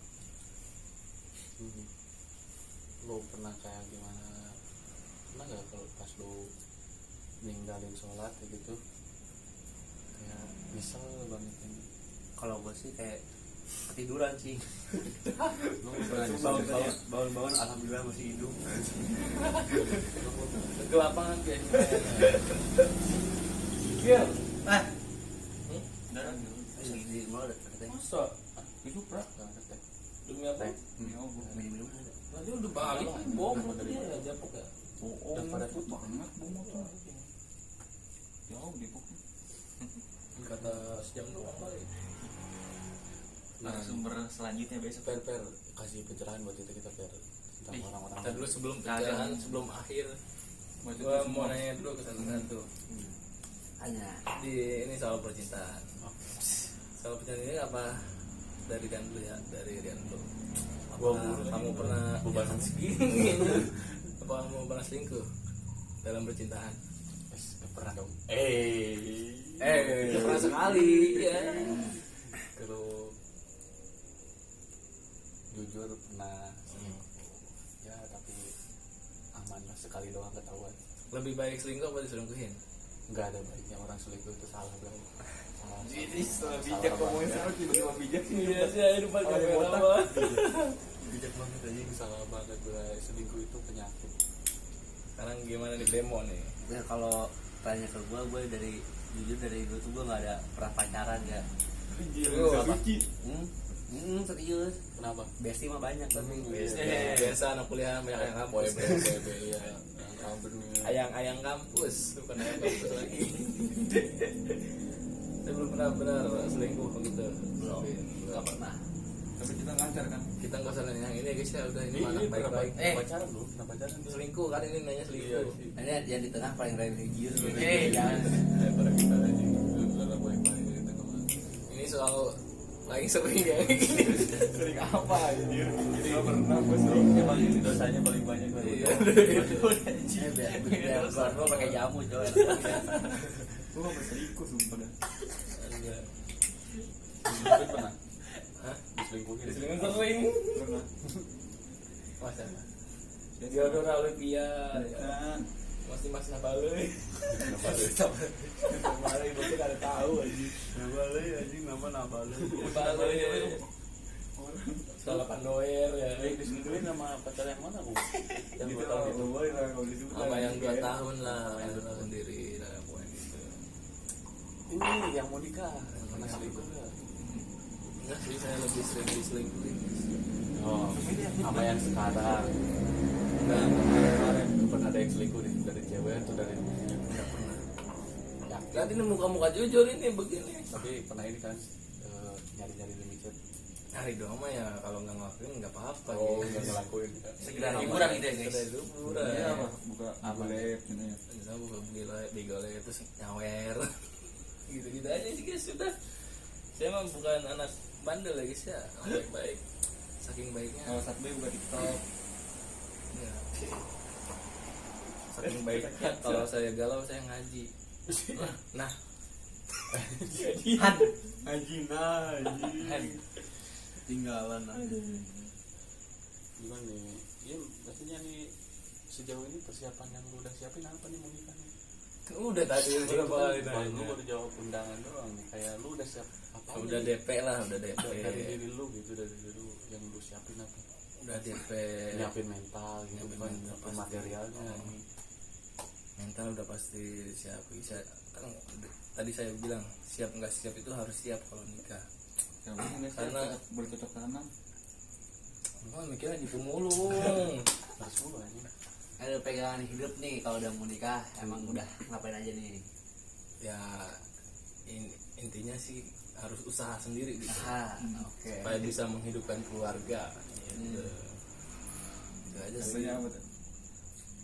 Lo pernah kayak gimana? Pernah nggak kalau pas lo ninggalin sholat kayak gitu? Kayak misal banget ini. Kalau gue sih kayak ketiduran sih. Lo pernah Bangun alhamdulillah masih hidup. Ke lapangan guys. Iya. Di mana ada katanya? Masa? Itu prak. nggak ada teh. Demi apa? Ini oh, gua. Minum ada. Nanti udah balik kan bohong Dari dia mana? Japok ya. Bohong. Daripada Itu banget bohong tuh. Jauh di pokoknya. Kata sejam doang kali. Narasumber selanjutnya besok. Per kasih pencerahan buat kita per tentang orang-orang. Kita dulu sebelum Nah, pencerahan, ada. sebelum akhir, Baca gua tuh mau semua. nanya dulu ke satu-satu. Hanya Ini soal percintaan. Soal percintaan ini apa dari Rian dulu ya, dari Rian dulu. Gua Kamu pernah Beban. segini? Apa kamu pernah selingkuh dalam percintaan? Pernah dong. Pernah sekali ya. Kalau jujur pernah ya, tapi aman lah, sekali doang ketahuan. Lebih baik selingkuh apa diselingkuhin? Nggak ada baiknya orang selingkuh itu salah bro. Jadi setelah bijak ngomongin sama tiba-tiba bijak sih. Iya sih, ayo depan Orang kamera botak. apa? Bijak banget aja, salah banget bro. Selingkuh itu penyakit. Sekarang gimana nih demo nih? ya kalau tanya ke gue dari jujur dari gue tuh gue nggak ada pernah pacaran ya. Lu apa? Serius. Kenapa? Besti mah banyak tapi. Biasa anak kuliah banyak yang kampus. Iya, yang kabur nih. Ayang-ayang kampus, bukan ayang kampus lagi. Saya belum pernah benar selingkuh gitu. Belum. Nggak pernah. Tapi kita lancar kan. Kita nggak usah nanya yang ini guys ya, udah ini Ini anak baik-baik. pacaran lu, kenapa pacaran lu? Selingkuh kan ini nanya selingkuh. Ini yang di tengah paling religius. Jangan. Daripada kita aja udah baik-baik gitu kemana. Ini soal lagi sering ya. Sering apa anjir? Nggak pernah gue sering. Emang ini dosanya paling banyak lah. Iya. Biar gue pakai jamu coy. Gue nggak berselingkuh sumpah dah. Tapi pernah Hah? diselingkuhin. Selingkuh sering. Pernah. Masa? Dia udah Olympia. Kan. Masih nabale. Nabale gue tuh kada tahu anjir. Nabale anjing nama nabale. Nabale. Salah pandoer ya. Yang diselingkuhin sama pacar yang mana bu? Yang Gitu 2 tahun itu. boleh lah kalau disebut Sama yang 2 kayak- tahun lah, yang 2 tahun sendiri lah pokoknya gitu. Ini yang mau nikah. Pernah selingkuh nggak? Enggak sih, saya lebih sering diselingkuhin. Oh, sama yang sekarang. Enggak, Kemarin pernah ada yang selingkuh nih dari cewek atau dari enggak pernah. ya, Lihat ini muka-muka jujur ini begini. tapi pernah ini kan nyari-nyari demi chat. Hari doang mah ya, kalau nggak ngelakuin nggak apa-apa. Oh, gitu. nggak ngelakuin. Sekedar hiburan gitu ya guys. Sekedar hiburan. Iya apa buka boleh gitu ya. Misalnya buka bigole terus nyawer. Gitu-gitu aja sih guys, sudah. Saya mah bukan anak bandel ya guys ya, baik-baik. Saking baiknya. Kalau Satbe buka TikTok. Ya. Saking baiknya kalau saya galau saya ngaji. Nah, Han. Haji nah, Han. tinggalan aja. Gimana nih? Iya, maksudnya nih sejauh ini persiapan yang lu udah siapin apa nih mau nikah nih? udah tadi berapa kali Baru lu nanya. baru jawab undangan doang nih. Kayak lu udah siap apa? Udah DP lah, udah DP. dari diri lu gitu, dari diri lu yang lu siapin apa? Udah DP. Nyiapin mental gitu, Nyiapin bukan mental nyiapin pasti. materialnya. Mental udah pasti siap. Kan tadi saya bilang siap nggak siap itu harus siap kalau nikah. Ya mungkin guys, Karena- boleh cocok tanam. Wah mikirnya gitu mulu. Harus lu aja. Ada pegangan hidup nih kalau udah mau nikah, emang udah ngapain aja nih? Ya intinya sih harus usaha sendiri gitu. Ah, oke. Supaya bisa menghidupkan keluarga. Gitu. Itu aja sih. Contohnya apa tuh?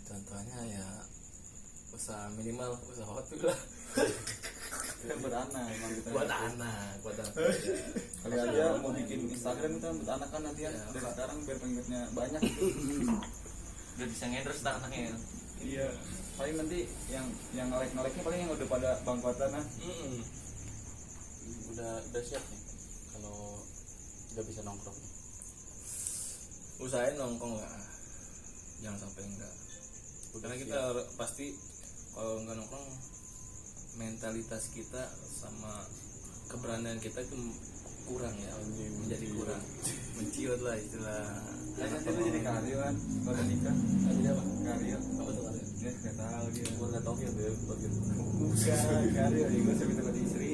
Contohnya ya usaha minimal usaha hotel lah. Kita beranak emang kita. Buat anak, buat anak. Kali aja mau bikin Instagram kita buat anak kan nanti ya. Ya, Dari Pak. sekarang biar pengikutnya banyak. Udah bisa ngendorse tak anaknya. Iya. Paling nanti yang ngelek-ngeleknya paling yang udah pada bangkotan nah. Udah siap nih. Kalau udah bisa nongkrong nih. Usahain nongkrong lah. Jangan sampai enggak. Karena kita pasti kalau nggak nongkrong mentalitas kita sama keberanian kita itu kurang ya, menjadi kurang, menciut lah istilah. Nah, nanti lu jadi karyo kan kalau nikah. Jadi apa? Karyo. Apa tuh karya? Ya nggak tahu dia. Gua nggak tahu ya bagian Bukan karyo ya gue sampai tempat istri.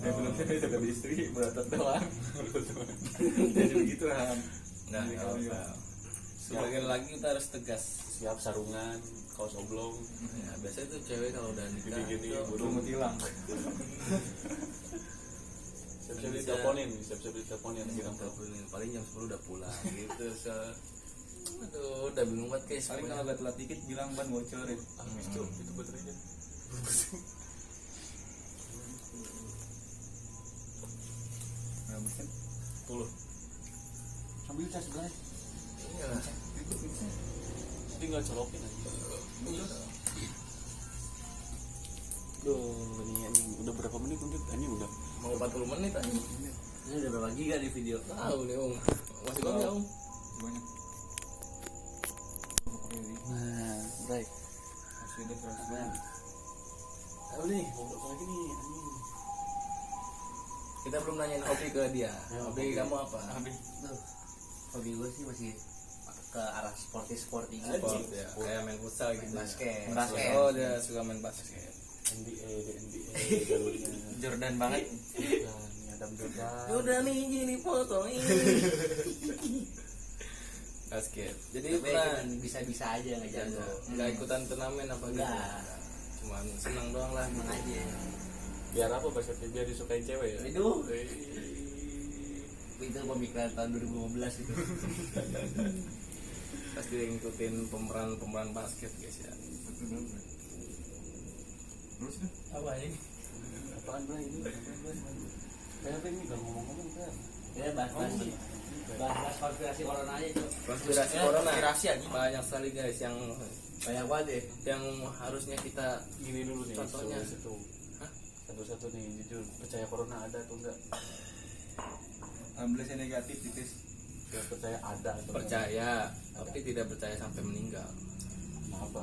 Belum sampai tempat istri berotot doang. Jadi begitu kan. Nggak apa. Sebagian lagi kita harus tegas. siap sarungan, kaos oblong. Ya, biasanya tuh cewek kalau udah nikah Gini-gini, itu burung. Lumut hilang. Siap-siap diteleponin bilang teleponin paling jam 10 udah pulang gitu. Aduh, udah bingung banget guys. Paling kalau gak telat dikit bilang ban bocorin. habis cok itu baterainya. Nah, mesin 10. ambil cas sebelah. Iya. Tinggal colokin aja. Duh, ini udah berapa menit mungkin? Ini udah Mau 40 menit aja. Ini udah berapa giga nih video? Tahu nih Om. Masih banyak Om. Banyak. nah, baik. Masih ada 100 banyak. Ayo nih, ngobrol apa lagi nih? Anjing. Kita belum nanyain hobi ke dia. Ya, Hobi kamu apa? Tuh, hobi gue sih masih ke arah sporty gitu. Sport ya. Kayak main futsal gitu. Basket. Basket. Oh, dia suka main basket. NBA, jalurnya. Jordan banget. Dan Adam Jordan. Udah nih gini foto ini. Basket. Jadi Tapi pernah bisa-bisa aja nggak jago. nggak ikutan turnamen apa gitu. Enggak. Cuman senang doang lah. Emang aja. Biar apa basketnya? Biar disukain cewek ya? Itu itu pemikiran tahun 2015 itu. Pasti ngikutin pemeran basket guys ya. Terus tuh Apa ini? Apaan bro ini? Kayak ini kalau ngomong-ngomong kan. Ya bahas konspirasi corona aja tuh. Konspirasi Ya, corona. konspirasi aja. Banyak sekali guys yang Banyak banget ya. yang harusnya kita Gini dulu nih, Contohnya? satu-satu. Hah? Satu-satu nih, jujur. Percaya corona ada atau enggak? alhamdulillah saya negatif tipis. Gak percaya ada atau enggak? percaya tapi tidak percaya sampai meninggal. Kenapa?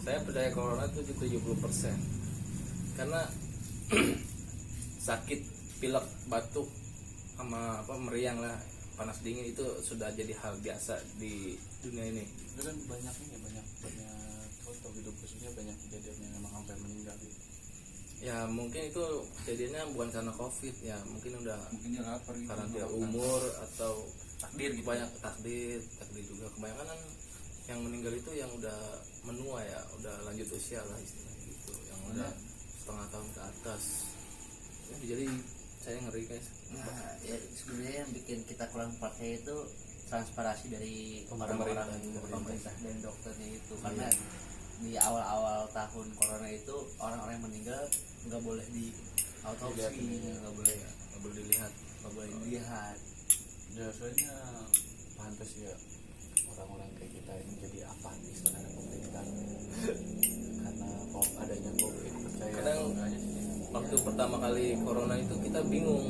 Saya percaya corona itu di 70%. Karena sakit, pilek, batuk sama apa meriang lah. panas dingin itu sudah jadi hal biasa di dunia ini. Itu kan banyak contoh gitu, khususnya banyak kejadian yang memang sampai meninggal gitu. Ya mungkin itu kejadiannya bukan karena covid ya, mungkin udah mungkin dia lapar gitu, karena dia umur atau takdir gitu. banyak takdir juga. Kebanyakan kan yang meninggal itu yang udah menua ya, udah lanjut usia lah istilahnya gitu, yang udah setengah tahun ke atas ya, jadi saya ngeri guys. Nah, ya sebenarnya yang bikin kita kurang percaya itu transparansi dari Pemerintah. orang-orang pemerintah dan dokternya itu, karena di awal-awal tahun corona itu orang-orang yang meninggal nggak boleh di autopsi, nggak boleh dilihat. dilihat. Ya soalnya pantas ya orang-orang kayak kita ini jadi apatis terhadap pemerintah karena kok adanya covid. Percaya Kadang atau enggaknya sih waktu pertama kali corona itu kita bingung,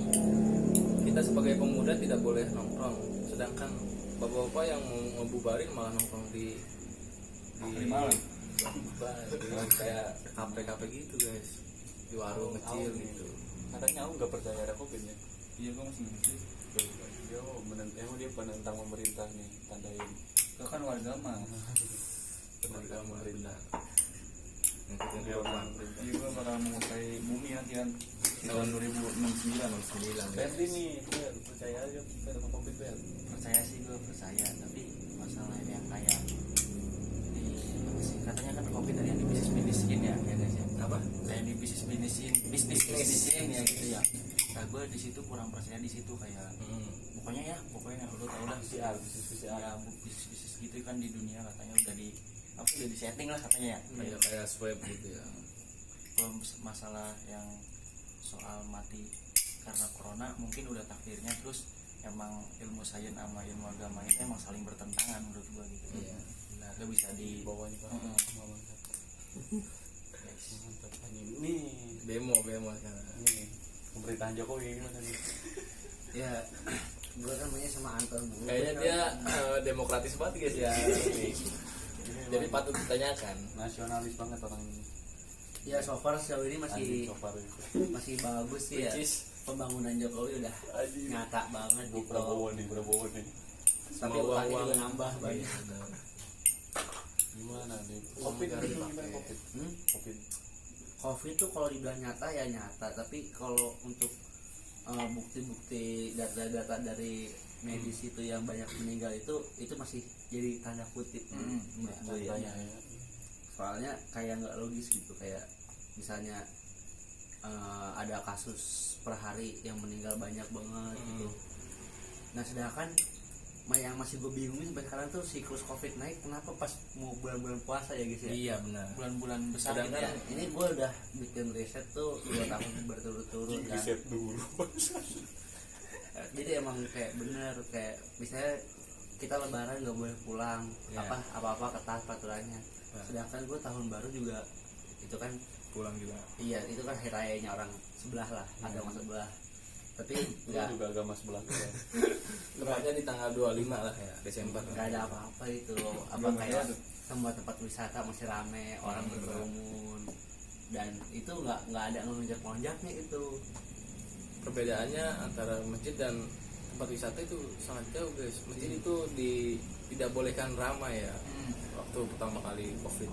kita sebagai pemuda tidak boleh nongkrong, sedangkan bapak-bapak yang mau ngebubarin malah nongkrong di malam. kayak kafe gitu guys, di warung kecil gitu. katanya aku nggak percaya ada covid ya. Iya gue masih gitu. Dia penentang pemerintah nih, tandain Itu kan warga mah. penentang pemerintah. Ngikutin Dia orang. pemerintah. Iya gue bakal menguasai bumi nanti kan tahun 2069. Berarti nih, dia percaya aja sama covid Bel. Percaya sih, gue percaya, tapi masalah yang kayak di apa sih, katanya kan covid dari yang di bisnis ya guys ya, Apa? kayak di bisnisin ya gitu ya. Nah gue di situ kurang percaya di situ, kayak pokoknya yang lu tau lah PCR, bisnis ya, bisnis gitu kan di dunia katanya udah di setting lah katanya ya. Kayak swab gitu ya. Kalau masalah yang soal mati karena corona mungkin udah takdirnya, terus emang ilmu sains sama ilmu agama ini emang saling bertentangan menurut gua gitu. Iya. Nah, gak bisa di bawahnya kan. guys. Mantap nih. Bemo sekarang. Nih pemerintahan Jokowi gimana nih? Ya, gua kan mainnya sama Anton dulu. Kayaknya dia demokratis banget guys ya. Jadi patut ditanyakan. Nasionalis banget orang ini. Ya so far sejauh ini masih Anjing, so far itu. masih bagus sih ya. Which is Pembangunan Jokowi udah Anjing. nyata banget gitu. Prabowo nih. Tapi Semua utangnya uang. juga nambah banyak. Gimana nih? Uang Covid negara nih, dipakai. gimana covid? Covid. Covid tuh kalau dibilang nyata ya nyata, tapi kalau untuk bukti-bukti data-data dari medis itu yang banyak meninggal itu masih jadi tanda kutip menurut gue ya. Tanya ya. Soalnya kayak nggak logis gitu, kayak misalnya ada kasus per hari yang meninggal banyak banget gitu. Nah sedangkan yang masih gue bingungin sampai sekarang tuh siklus covid naik kenapa pas mau bulan-bulan puasa ya guys ya. Iya benar. Bulan-bulan besar gitu Sedangkan ya. Ini gue udah bikin riset tuh 2 tahun berturut-turut kan. Riset dulu. Jadi emang kayak bener, kayak misalnya kita lebaran nggak boleh pulang, Ya. apa ketat peraturannya. Sedangkan gue tahun baru juga itu kan, Pulang juga. iya itu kan hari rayanya orang sebelah lah, agama sebelah. Tapi Itu nggak juga agama sebelah juga. Tepatnya di tanggal 25 lah ya, Desember. nggak ada apa-apa itu, apa Belum kayak ada. semua tempat wisata masih rame, orang berkerumun, dan itu nggak ada ngelonjak-lonjaknya itu. Perbedaannya antara masjid dan tempat wisata itu sangat jauh guys. Masjid itu tidak bolehkan ramai ya waktu pertama kali covid.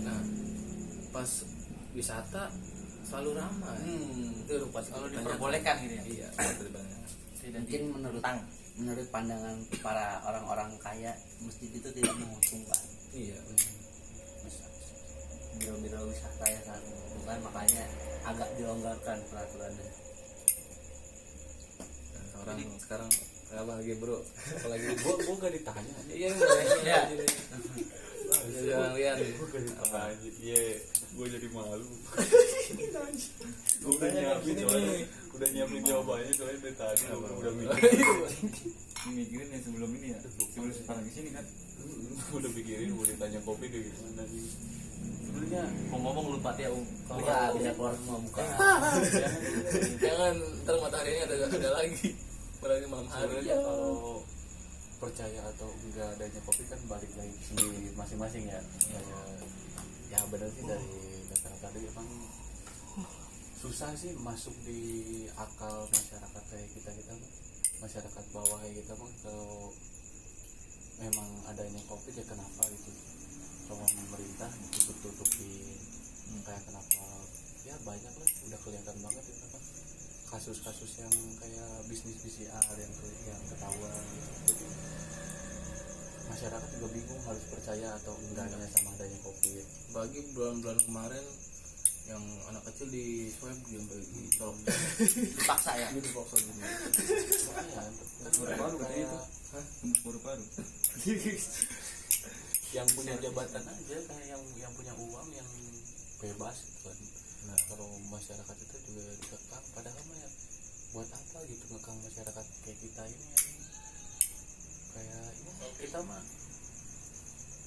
Nah pas wisata selalu ramai. Itu rupa Kalau diperbolehkan gitu ya. Iya. Perbedaannya. Tidak Mungkin menurut pandangan para orang-orang kaya, masjid itu tidak menguntungkan. Iya. Biro-biro wisata ya saat bukan, makanya agak dilonggarkan peraturannya. Orang sekarang apa lagi bro? Apalagi Gua gak ditanya. iya Iya. Jangan lihat. Gua gak ditanya. Iya, gua jadi malu. Gua udah nyiapin jawabannya soalnya dari tadi gua udah Mikirin ya sebelum ini ya. Sebelum sekarang di sini kan. udah pikirin mau ditanya kopi deh gimana nih. Sebenarnya ngomong lupa ya Bisa keluar semua buka. Jangan ntar mataharinya ada lagi. Berarti malam hari. sebenarnya kalau percaya atau enggak adanya kopi kan balik lagi sendiri masing-masing ya. Kayak ya benar sih dari kata tadi emang susah sih masuk di akal masyarakat kayak kita masyarakat bawah kayak gitu bang, kalau memang adanya covid ya kenapa gitu sama pemerintah ditutup-tutupin, kayak kenapa ya banyak lah udah kelihatan banget itu apa kasus-kasus yang kayak bisnis PCR yang ketahuan gitu. Jadi masyarakat juga bingung harus percaya atau enggaknya sama adanya covid. Bagi bulan-bulan kemarin yang anak kecil di swab sampai ditolong Dipaksa ya. gitu pokoknya gini. Makanya kan Baru katanya kayak itu. Baru-baru. yang punya jabatan aja kayak yang punya uang yang bebas gitu kan. Nah kalau masyarakat itu juga dikekang, padahal mah ya buat apa gitu ngekang masyarakat kayak kita ini ya. Kayak ya, kita mah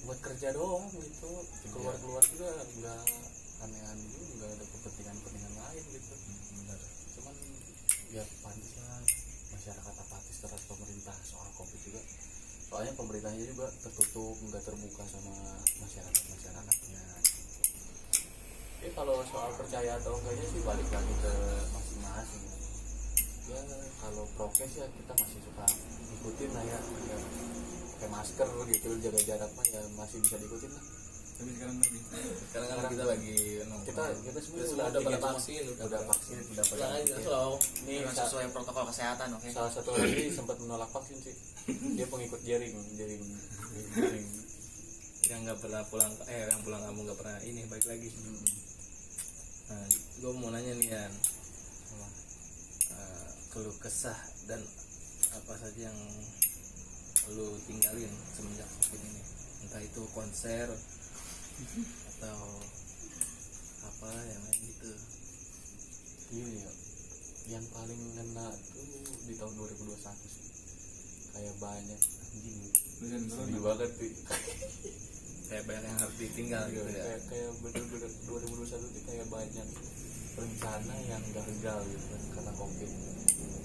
buat kerja doang gitu, keluar juga nggak aneh-aneh juga, nggak ada kepentingan lain gitu. Benar. Cuman ya pantas lah masyarakat apatis terhadap pemerintah soal covid juga, soalnya pemerintahnya juga tertutup, nggak terbuka sama masyarakatnya. Kalau soal percaya atau enggaknya sih balik lagi ke masing-masing ya. Kalau prokes ya kita masih suka ikutin lah ya, pakai masker gitu, jaga jarak mah ya masih bisa diikutin lah. Tapi sekarang lagi. Sekarang kan kita lagi Kita semua udah pada gitu, vaksin, udah vaksin, udah pada Pulang aja vaksin. so. Ini Dengan sesuai protokol kesehatan, oke. salah satu lagi sempat menolak vaksin sih, dia pengikut jaring. Yang nggak pernah pulang yang pulang kamu nggak pernah ini balik lagi. Nah, gue mau nanya nih Yan, keluh kesah dan apa saja yang lu tinggalin semenjak covid ini, entah itu konser atau apa yang lain gitu. Iya ya, yang paling ngena tuh di tahun 2021 sih, kayak banyak anjing sedih banget sih. Kayak banyak yang harus ditinggal gitu ya. Kayak bener-bener 2021 tuh kayak banyak rencana yang gagal gitu kan karena covid.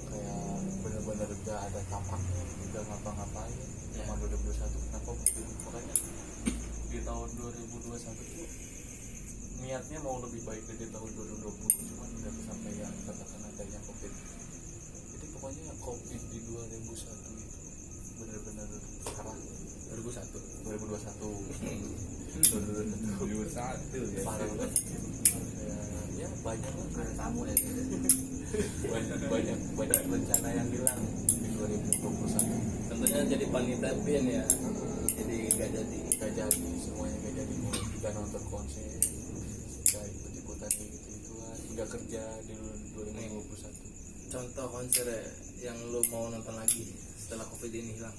Kayak bener-bener gak ada tampaknya, gak ngapa-ngapain sama 2021 karena covid gitu. Makanya di tahun 2021 tuh niatnya mau lebih baik dari tahun 2020, cuman udah kesampaian katakan adanya covid. Jadi pokoknya covid di 2021 itu bener-bener parah. 2021 ya. parah banget. Ya banyak lah, Ada tamu ya gitu. banyak rencana yang hilang di 2021. Tentunya jadi panitia band ya. Jadi gak jadi Semuanya gak jadi, mau gak nonton konser, gak ikut-ikutan gitu-gituan, gak kerja di 2021. contoh konser yang lu mau nonton lagi setelah covid ini hilang.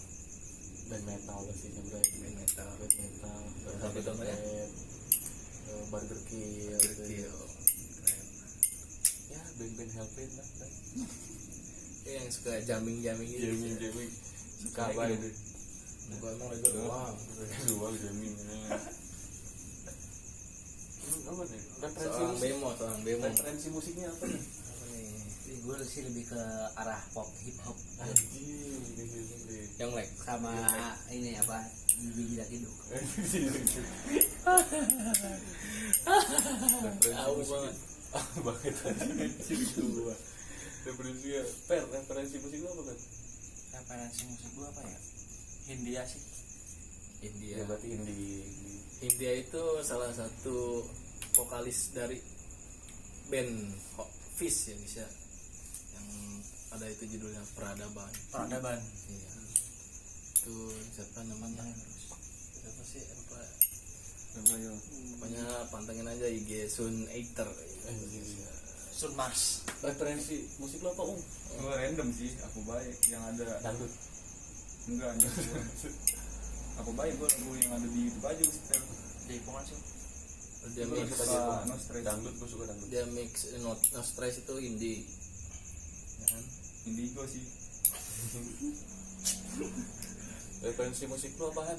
Band metal pastinya bro, Band metal. Satu contohnya? Burger Kill, Keren. ya band-band Hellfire lah. Yang suka jamming gitu. Jamming suka banget. Gua emang lagi wow. Luang jamming. Apa nih? Seorang bemo. Referensi musiknya apa nih? Apa nih? Gue sih lebih ke arah pop hip hop Anjing, Yang like sama ini apa gigi dan hidup. tahu banget. Banget referensi musik lu apa kan? Referensi musik gua apa ya? Hindia sih. India. Ya berarti indie. India itu salah satu vokalis dari band Fish ya bisa, yang ada itu judulnya Peradaban. Peradaban. Iya. Itu siapa namanya? Siapa sih? Apa? Pokoknya pantengin aja IG Sun Eater. Sun Mars. Referensi musik lo apa Gue random sih, aku baik yang ada. dangdut. Enggak. Aku baik gue lagu yang ada di YouTube aja gue setel. Jadi pengen sih. Dia Gue mix, suka No Stress. Dangdut gue suka dangdut. dia mix no stress itu indie. Ya kan? Indigo sih. Referensi musik lo apaan?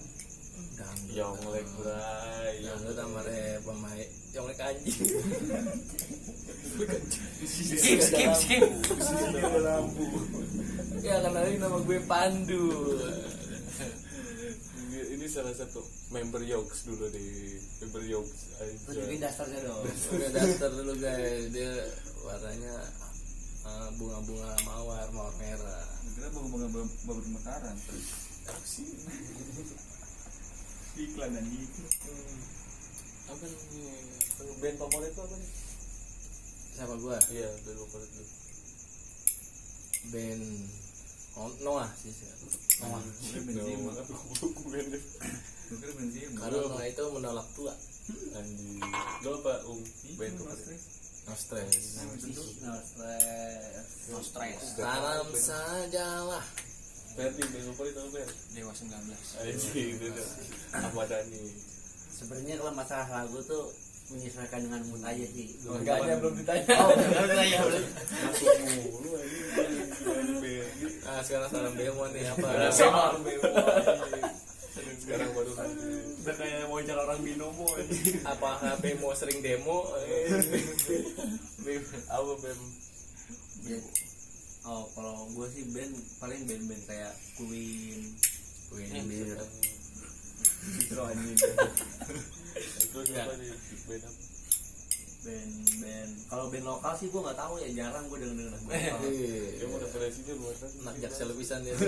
Dangdut. Yonglek bray. Dangdut sama pemain Yonglek anjing. Skip. Ya kenalin nama gue Pandu. Ini salah satu member Yogs dulu di member Yogs Tunjukin dasarnya dong. Udah daftar dulu guys, dia warnanya bunga-bunga mawar merah. Kira bunga-bunga baru mekaran terus iklan anjing. Apa nih band favorit itu apa nih? Siapa gua? Iya band favorit lu. Band Noah sih. Noah. Bukan Benzema. Gue kira Benzema. Karena Noah itu menolak tua. Anjing. Lu apa band Itu favorit? No stress. No stress. Tanam sajalah. Berarti band favorit apa band? Dewa 19. Anjing itu tuh. Ahmad Dhani. Sebenarnya kalau masalah lagu tuh menyesuaikan dengan mood aja sih. Enggaknya belum ditanya. Oh, belum ditanya. Masuk mulu anjing. Nah, sekarang salam demo nih apa? Salam demo. Sekarang baru Udah kayak mau jalan orang binomo anjing. Apa HP mau sering demo? apa band? Oh, kalau gue sih band paling band-band kayak Queen, Beer, Gitu anjing. Itu siapa nih band apa? band. Kalau band lokal sih gue nggak tahu ya, jarang gue denger band lokal. Dia mau referensinya luar kan? Nak jaksel pisan dia.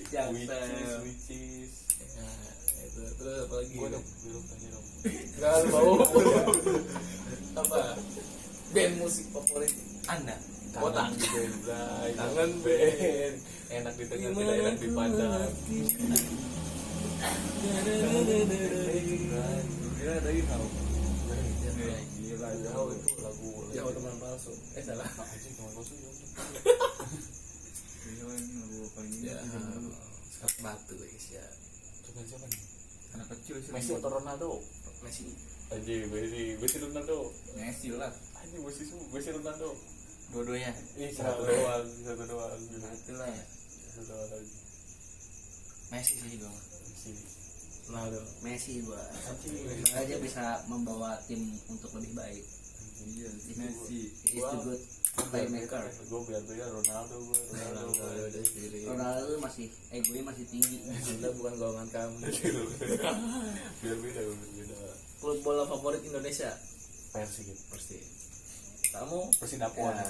Jaksel. Witches. Ya, itu terus apa lagi? Gua dong, belum tanya dong. Enggak bau. Apa? Band musik favorit Anda. Botak. Band, Kangen band. enak di tengah, tidak enak dipandang. Kira dari tahu. Gila, jauh itu lagu. Jauh teman palsu. Salah. Anjing teman palsu ya. Iya ini lagu paling ini. Ya, sekat batu guys ya. Cuman siapa nih? Anak kecil sih. Messi atau Ronaldo? Messi. Anjing, Messi Ronaldo. Messi lah. Anjing, Messi Ronaldo. Dua-duanya. Ih, satu doang. Itulah ya. Satu doang. Messi sih gue. Messi. Ronaldo. Messi gue. Aja bisa membawa tim untuk lebih baik. Iya, Messi. Is the good playmaker. Gue biar beda Ronaldo. Ronaldo udah sendiri. Ronaldo masih egonya masih tinggi. Anda bukan golongan kamu. Biar beda. Klub bola favorit Indonesia? Persib. Persib. Kamu? Persidapon. Ya,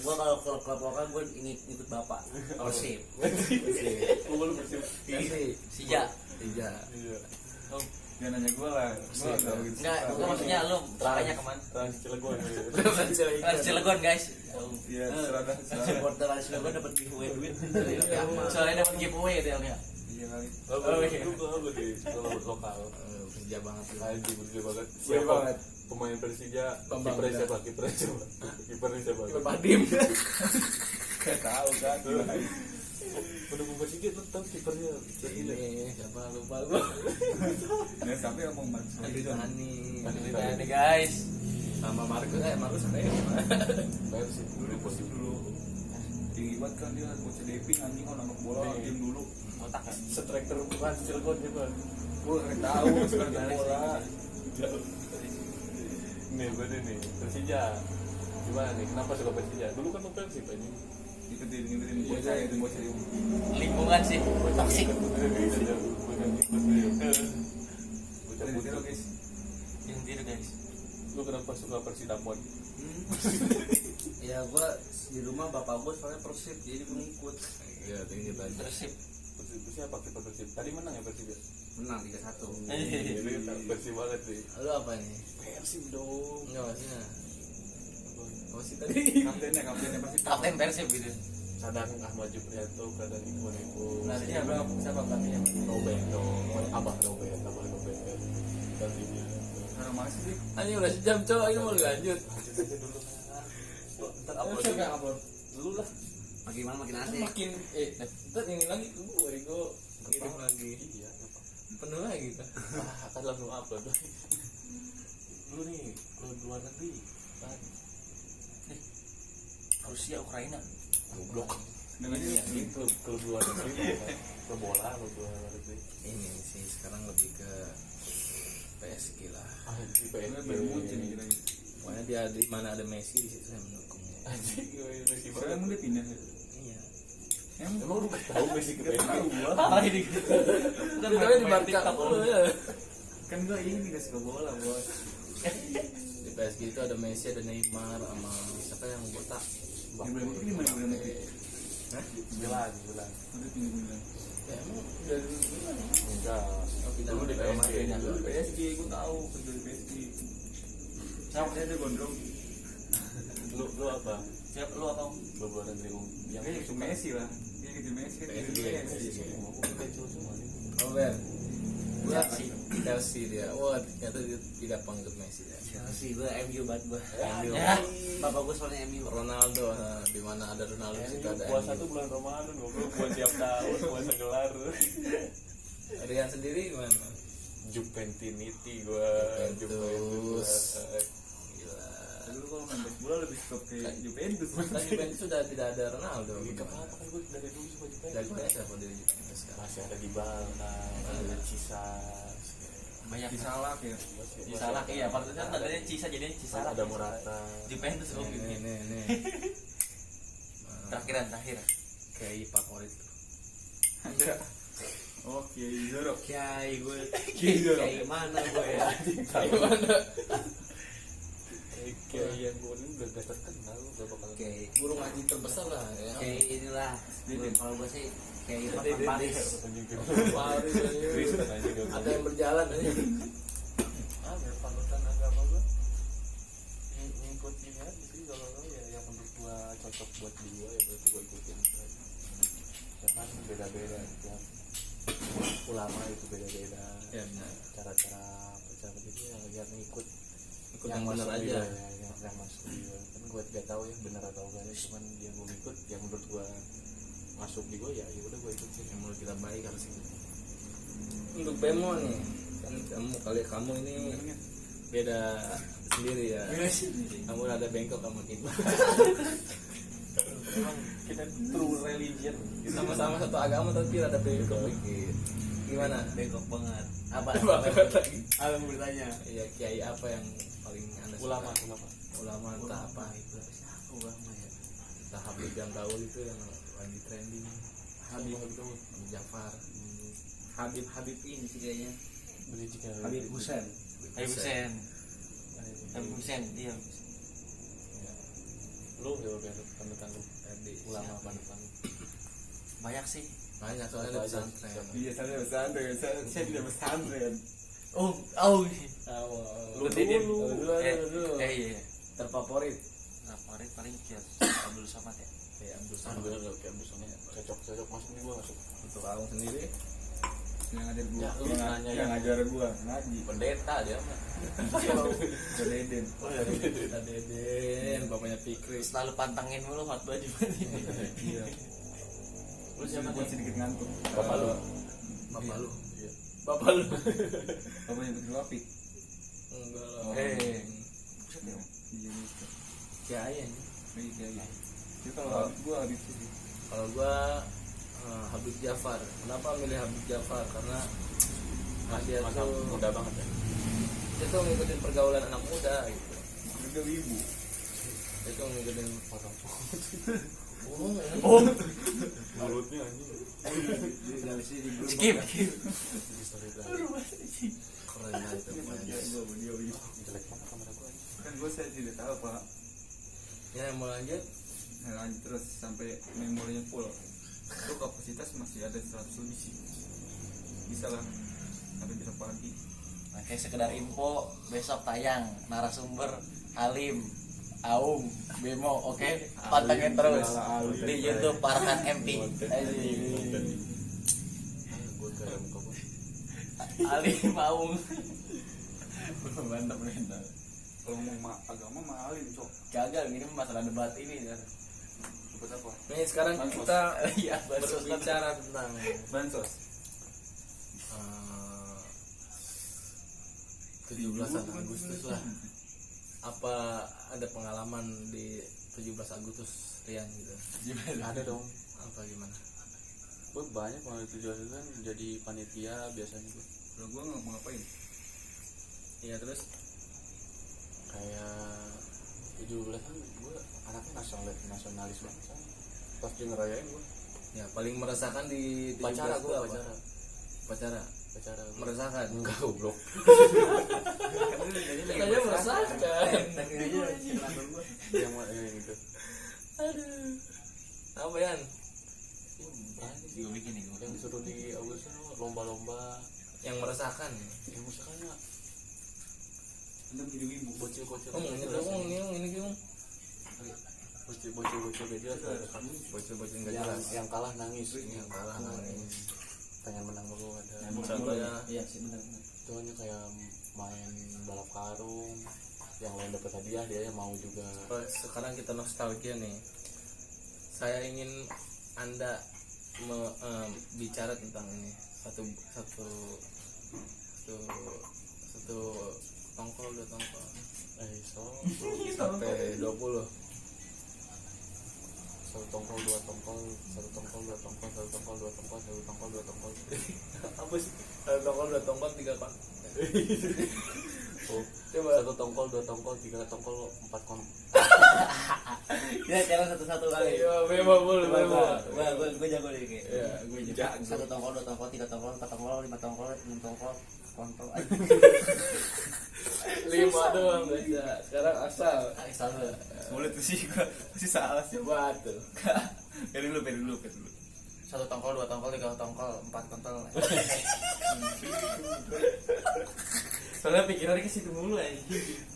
gua kalau klub lokal gua ikut bapak. Persib. Gue belum Persib. Persib. Sija. Tiga. Iya. Jangan nanya gue lah. Gue nggak begitu. Enggak, gue maksudnya lu sukanya kemana? Trans Cilegon. Trans Cilegon guys. Iya, serada. Supporter Arsenal gua dapat giveaway duit. Soalnya dapat giveaway ya dia. Iya kali. Lu apa deh kalau lokal? Persija banget lu. Anjing bener banget. Siapa banget? Pemain Persija. Bambang Kipernya Uda. siapa? Kipernya siapa? Kiper Padim. Gak tahu kan. Pendukung Persija lu tahu kipernya Ini siapa lupa gua. Ya sampai ngomong Mas. Andi Tani. Ini guys. Sama Marcus sampai Persib Dulu Persib dulu. Tinggi banget kan dia bocah Devin anjing kalau nangkep bola Nih. game dulu. Otak ya. striker Trans Cilegon siapa? Gue nggak tahu sekarang game bola. Nih berarti nih Persija. Gimana nih? Kenapa suka Persija? Dulu kan lu Persib anjing. Ikutin bocah itu bocah itu. Lingkungan sih. Toksik. Bocah Jadi putih. guys. Yang tidur guys. Lu kenapa suka Persidapon? Ya gua di rumah bapak gua soalnya Persib jadi gua ngikut. Iya, tinggi tadi. Persib. Persib itu siapa kiper Persib? Tadi menang ya Persib ya? Menang 3-1. Jadi Persib banget sih. Lu apa nih? Persib dong. Enggak maksudnya. Apa sih tadi? Kaptennya pasti Kapten Persib gitu. Kadang Ahmad Juprianto, kadang Iqbal Iqbal. Pelatihnya berapa? Siapa pelatihnya? Robert dong, Abah Robert. Gantinya. Sekarang masih sih. Anjing udah sejam cowok ini mau lanjut. Lanjut aja dulu. Ntar upload Siapa aja. yang upload? Dulu lah. Makin malam makin asik. Makin ntar ini lagi ke gue Rigo ngirim lagi. Iya, Penuh lagi kan. akan langsung upload. Lu nih, lu luar negeri. Kan Rusia, Ukraina. goblok. Dengan Ini klub luar negeri. Klub bola lu luar negeri. Ini sih sekarang lebih ke PSG lah. Anjing PSG PSG. bermuncul kira. Pokoknya dia di mana ada Messi di situ saya mendukung. Anjing Messi Sekarang banget. dia pindah. Iya. Emang lu gak tahu Messi ke PSG? Parah ini. Kan tapi di Barca dulu ya. Kan gua ini gak suka bola bos. di PSG itu ada Messi, ada Neymar, sama siapa yang botak? Yang bilang itu gimana bilang itu? Hah? Milan Udah tinggi bilang. Ya emang dari gimana? enggak Oh, pindah dulu di ke PSG Madrid. Dulu di PSG gue tahu kerja di PSG. Sama saya ada gondrong. lu apa Siap lu apa? lu buatan dari Yang kayak itu Messi lah. Dia gitu Messi kan. PSG. Messi. mau kita semua nih Oh Ben, gua Chelsea. Chelsea dia. Wah ternyata dia tidak pangkat Messi ya. Chelsea gue MU banget gue. MU. Ya. Bapak gue soalnya MU. Ronaldo, nah, di mana ada Ronaldo di situ ada puasa MU. tuh bulan Ramadan goblok buat tiap tahun puasa gelar Rian sendiri gimana? Juventinity gua Juventus. Juventus Gila. Dulu kalau main baseball bola lebih suka ke Juventus. Kan Juventus sudah tidak ada Ronaldo. Gak apa-apa kan gue dari dulu suka Juventus Jagonya siapa dari Juventus sekarang? masih ada Dybala ada Cisas Banyak. Disalak ya. Cisalak iya, partnya tadinya Cisa jadinya Cisalak. ada Morata Juventus oh gitu. Nih. Terakhir. Kayak favorit. Ada. Oke, Zoro. Kiai gue. Kiai. Kiai mana gue ya? Kayak mana? kayak yang gue ini udah gak terkenal gak bakal Kiai. Guru ngaji terbesar lah ya. Kayak inilah. Kalau gue sih kayak Irfan Dede. Paris. Paris Kristen aja gak ada yang berjalan aja. ada panutan agama gue ngikut ini aja sih kalau ya yang menurut gue cocok buat dia ya berarti gue ikutin ya kan beda-beda tiap ulama itu beda-beda Ya benar. cara-cara jadi yang ngikut Yang benar masuk aja. dia, ya, yang masuk dia kan gue gak tahu ya benar atau enggak cuman dia gue ikut yang menurut gue masuk di gue ya udah gue ikutin Yang menurut kita baik harus ikut. Untuk Bemo nih, kan kamu ini beda sendiri ya. Kamu ada bengkok kamu Iqbal. memang kita true religion Sama-sama satu agama tapi ada bengkok dikit. Gimana? Bengkok banget. Apa? Banget lagi. Apa yang bertanya? Iya, kiai apa yang paling Anda suka? Ulama entah apa. Ulama ya. Entah Habib yang gaul itu yang lagi trending. Habib Jafar. Habib ini sih kayaknya. Habib Hussein. Habib Hussein dia. lu ya biar panutan lu Tadi ulama panutan lu Banyak sih. banyak soalnya ada pesantren. Iya, saya pesantren. Saya tidak pesantren. Oh. Lu dulu. Iya. Terfavorit. Favorit paling Kias Abdul Somad ya. Ya Abdul sama Samad. gue kayak Abdul cocok masuk nih gue masuk Untuk kamu sendiri Yang ngajar gua. Ya, lu nanya yang yang- ngajar gua ngaji. pendeta dia mah Ke Deden. kita Deden bapaknya Fikri. Selalu pantangin mulu khotbah di mana. Iya. Lu siapa Gua nih? sedikit ngantuk. bapak lu Bapak lu. iya Bapak lu. Bapaknya betul api. Enggak Oh. lah. Buset ya. Iya gitu. Kiai ini. Iya iya. Jadi kalau habis sih. Kalau gua Habib Jafar. Kenapa milih Habib Jafar? Karena dia masa tuh muda banget ya dia tuh ngikutin pergaulan anak muda gitu. Udah ibu. Dia tuh ngikutin orang oh mulutnya anjing Dari sini di belum. Skip. di story keren lah itu pokoknya. Dia ibu. jelek banget kamera gue Kan gua saya tidak tahu Pak. Ya mau lanjut. Nah, lanjut terus sampai memorinya full. Itu kapasitas masih ada 100 lebih sih. Bisa lah. Sampai besok pagi. Oke, sekedar info, besok tayang narasumber Alim, Aung, Bemo, oke? Pantengin terus di YouTube Farhan MP. gue kayak muka gue Alim, Aung. Mantap. Kalau mau agama mah alim, Cok. Gagal ini masalah debat ini kan. Buat apa? Nih sekarang Bansos. kita Iya, berbicara tentang Bansos. 17 Agustus lah. Apa ada pengalaman di 17 Agustus Rian gitu? ada dong Apa gimana? gue banyak kalau tujuan itu kan jadi panitia biasanya gue Kalau gua nggak mau ngapain. Iya terus kayak 17 kan gue anaknya nasionalis banget kan. Pas dia ngerayain gue ya paling merasakan di 17 pacara gue itu apa? pacara Upacara. acara Meresahkan. enggak goblok. Katanya meresahkan. Tapi aja silakan gua. Yang mana yang itu? Aduh. Apa Yan? Banyak sih Gue bikin nih gue. yang disuruh di Agustus lomba-lomba Yang meresahkan. yang misalkan Anda jadi wibu. bocil-bocil Oh, ini dong, ini dong. bocil-bocil gak jelas Bocil-bocil nggak yang jelas. yang kalah nangis Yang kalah nangis. pengen menang dulu ada Contohnya Iya sih benar-benar. itu hanya kayak main balap karung yang lain dapat hadiah dia yang mau juga. sekarang kita nostalgia nih. Saya ingin Anda bicara tentang ini satu tongkol, dua tongkol sampai 20. Satu tongkol dua tongkol satu tongkol dua tongkol satu tongkol dua tongkol satu tongkol dua tongkol. Apa sih? Satu tongkol, dua tongkol, tiga pak. Oh, Coba. satu tongkol dua tongkol tiga tongkol empat kon. Kita cara satu-satu kali. Ayo, bebo boleh, bebo. Gua jago nih kayak. Iya, gue jago. Satu tongkol, dua tongkol, tiga tongkol, empat tongkol, lima tongkol, enam tongkol, kontol. 5 doang bisa. Sekarang asal. Salah. Sulit tuh sih gue. Masih salah sih. Coba tuh. Dari dulu. Satu tongkol, dua tongkol, tiga tongkol, empat tongkol. Soalnya pikirannya ke situ mulu aja.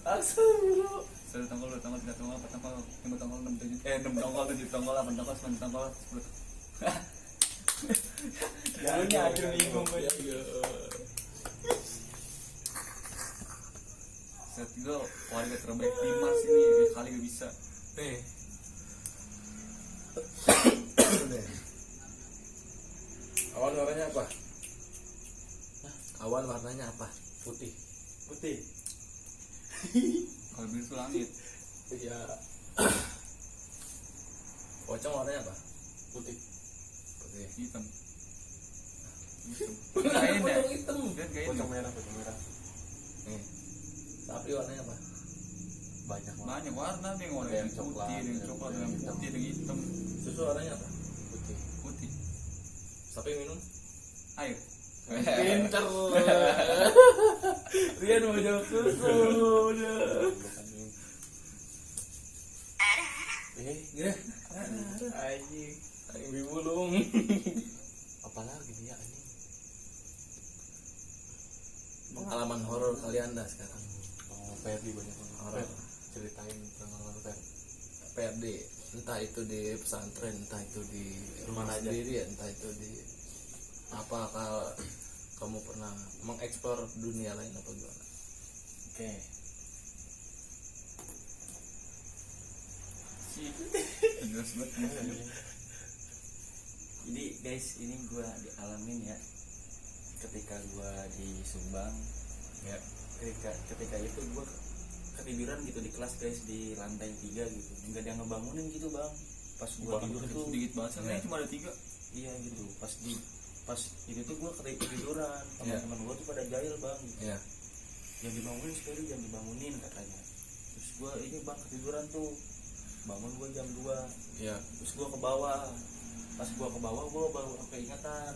Asal dulu. Satu tongkol, dua tongkol, tiga tongkol, empat tongkol, lima tongkol, enam tongkol, tujuh tongkol, 8 tongkol, 9 tongkol, 10. Jalannya aja bingung gue. Set gue warga terbaik Dimas ini kali gak bisa. Nih. Awan warnanya apa? Awan warnanya apa? Putih. Putih. Kalau biru itu langit. Iya. Pocong warnanya apa? Putih. Putih. Hitam. Pocong hitam. Kan kayak Pocong merah, pocong merah. Nih. Sapi warnanya apa? Banyak banget. banyak warna ada yang warna Ada yang yang coklat, putih, ada yang ada coklat, yang ada yang hitam. putih, ada yang hitam, Susu warnanya apa? Putih. putih. Sapi minum? Air. Pinter. Rian mau jawab susu. Udah. Gini. Anjing. Aing bibulung. Apalagi nih ya ini. Pengalaman horor kalian dah sekarang. Oh, Ferdi banyak banget. Horor. Ceritain pengalaman Ferdi. PRD, entah itu di pesantren, entah itu di rumah Mana aja. sendiri, entah itu di apakah kamu pernah mengeksplor dunia lain apa gimana? Oke. Jelas banget. Jadi guys, ini gua dialamin ya. Ketika gua di Subang, Ya. ketika itu gua ketiduran gitu di kelas guys, di lantai 3 gitu. Enggak ada yang ngebangunin gitu, Bang. Pas gua tidur tuh Sedikit bahasa Iya. cuma ada 3. iya gitu. Pas itu tuh gua ketiduran, teman-teman gua tuh pada jahil, Bang. Ya. Yang dibangunin sekali, jangan dibangunin katanya. Terus gua ini Bang ketiduran tuh. Bangun gua jam 2. Ya. Terus gua ke bawah. Pas gua ke bawah gua baru keingetan,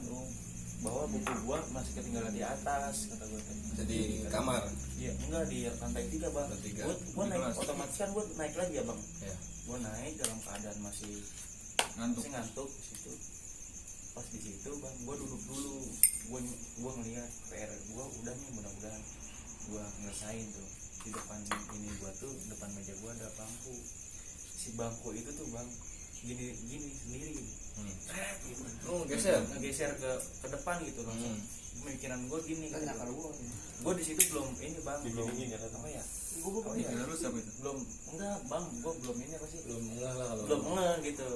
bahwa buku gua masih ketinggalan di atas kata gua tadi. Jadi kamar. Iya, enggak di lantai 3, Bang. Lantai 3. Gua Di naik kelas. otomatis kan gua naik lagi ya, Bang. Ya. Gua naik dalam keadaan masih ngantuk di situ. Pas di situ, Bang, gua duduk dulu. Gua ngeliat PR gua udah nih, mudah-mudahan gua ngelesain tuh. Di depan ini gua tuh, depan meja gua ada bangku. Si bangku itu tuh, Bang, gini sendiri gitu. Oh, geser. Ngegeser ke depan gitu langsung. Pemikiran gue gini Kan gitu. nyakar gua. Gue di situ belum ini Bang, belum apa ya? Apa ya? Lu siapa itu? Belum enggak Bang, gue belum ini apa sih? Belum enggak lah kalau. Belum ngeh gitu.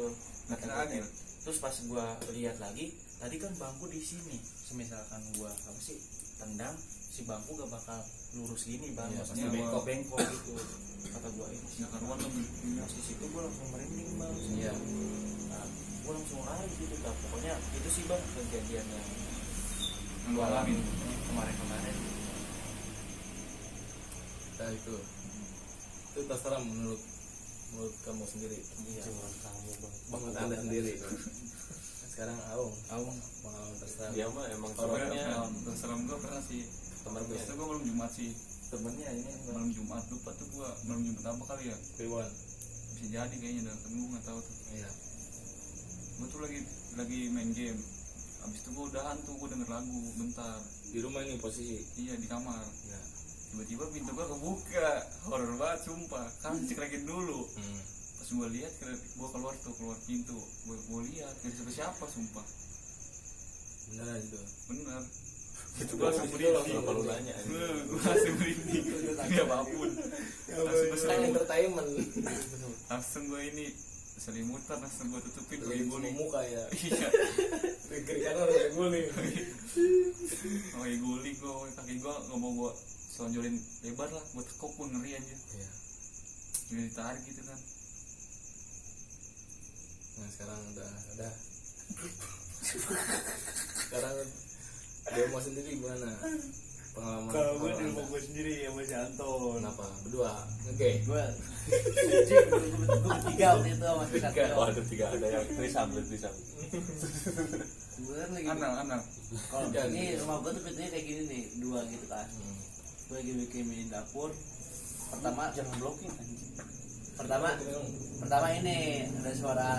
Nggak kena agil. Terus pas gue lihat lagi, tadi kan bangku di sini. Semisalkan gue apa sih tendang, si bangku gak bakal lurus gini Bang, Iya, maksudnya pasti bengkok gitu. Kata gue ini sih. Nggak karuan lu. Pas di situ gue langsung merinding Bang. Iya. Nah, gue langsung lari gitu. Nah, pokoknya itu sih Bang kejadian yang Yang gua alamin. kemarin. Nah, itu terserah menurut kamu sendiri. Iya. Cuman kamu bang. Menurut Anda sendiri. sekarang Aung pengalaman terserah. Dia mah emang Orangnya serem gue pernah sih. temannya Itu gue malam Jumat sih. temennya ini Malam Jumat lupa tuh gue malam Jumat apa kali ya. Priwan. Bisa jadi kayaknya dah, kan gue nggak tahu tuh. Iya. Gue tuh lagi main game. Abis itu gue udahan tuh, gue denger lagu bentar. Di rumah ini posisi. Iya di kamar. Ya. Tiba-tiba pintu gue kebuka, horor banget sumpah. Kan cekrakin dulu. Pas gue lihat, gue keluar pintu. Gue lihat, gak ada siapa sumpah. Beneran itu. Bener. Itu Gue langsung merinding. kalau lu nanya ini. Gue langsung merinding. Ini apapun. Kan entertainment. Langsung gue ini selimutan, langsung gue tutupin gue Lagi guling. muka ya. Iya. Kiri kanan udah guling. Oh iya guling gue, kaki gue nggak mau gue sonjolin lebar lah, gue tekuk gue ngeri aja. Iya. Jadi ditarik gitu kan. Nah sekarang udah ada. Sekarang dia mau sendiri gimana? Pengalaman. Kalau gue di pengalaman rumah gue sendiri sama si Anton. Kenapa? Berdua. Oke. Gue bertiga waktu itu sama si Satrio. Oh ada 3 ada yang trisam. Gue kan lagi Anal. kalau ini rumah gue tuh pintunya kayak gini nih, 2 gitu kan. Gue lagi bikin mie dapur. Pertama jangan blocking anjing. pertama ini ada suara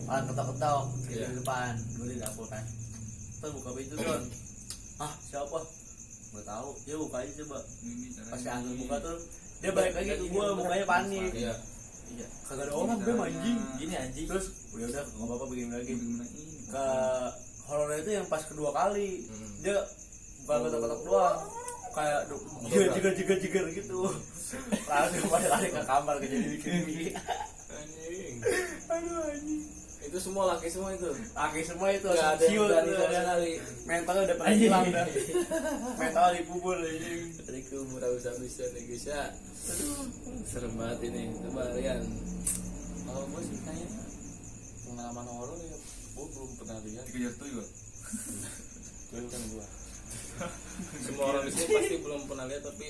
orang ketok-ketok di Iya. depan. Gue di dapur kan. Terus buka pintu Don. Ah siapa? Gue tahu. Ya buka aja coba. Ini caranya. Pas si Anton buka tuh dia balik lagi ke gue, mukanya panik. Iya. Iya. Kagak ada orang gue anjing. Gini anjing. Terus udah nggak apa-apa begini lagi. Gimana ini? Ke horornya itu yang pas kedua kali Hmm. dia bukan ketok-ketok doang, kayak jigar gitu. Langsung pada lari ke kamar ke jadi bikin mie. Anjing. Aduh anjing. Itu semua laki semua itu. Laki semua itu Gak ada yang siul berani tuh. sama sekali. Mentalnya udah pada hilang dah. Mentalnya dikubur anjing. Tadi kubur habis-habisan nih guys ya. Serem banget ini. Coba Rian. Kalau gue sih kayaknya pengalaman horor ya gue belum pernah lihat. Dikejar tuyul. Gue kan gue. Semua orang di sini pasti belum pernah lihat tapi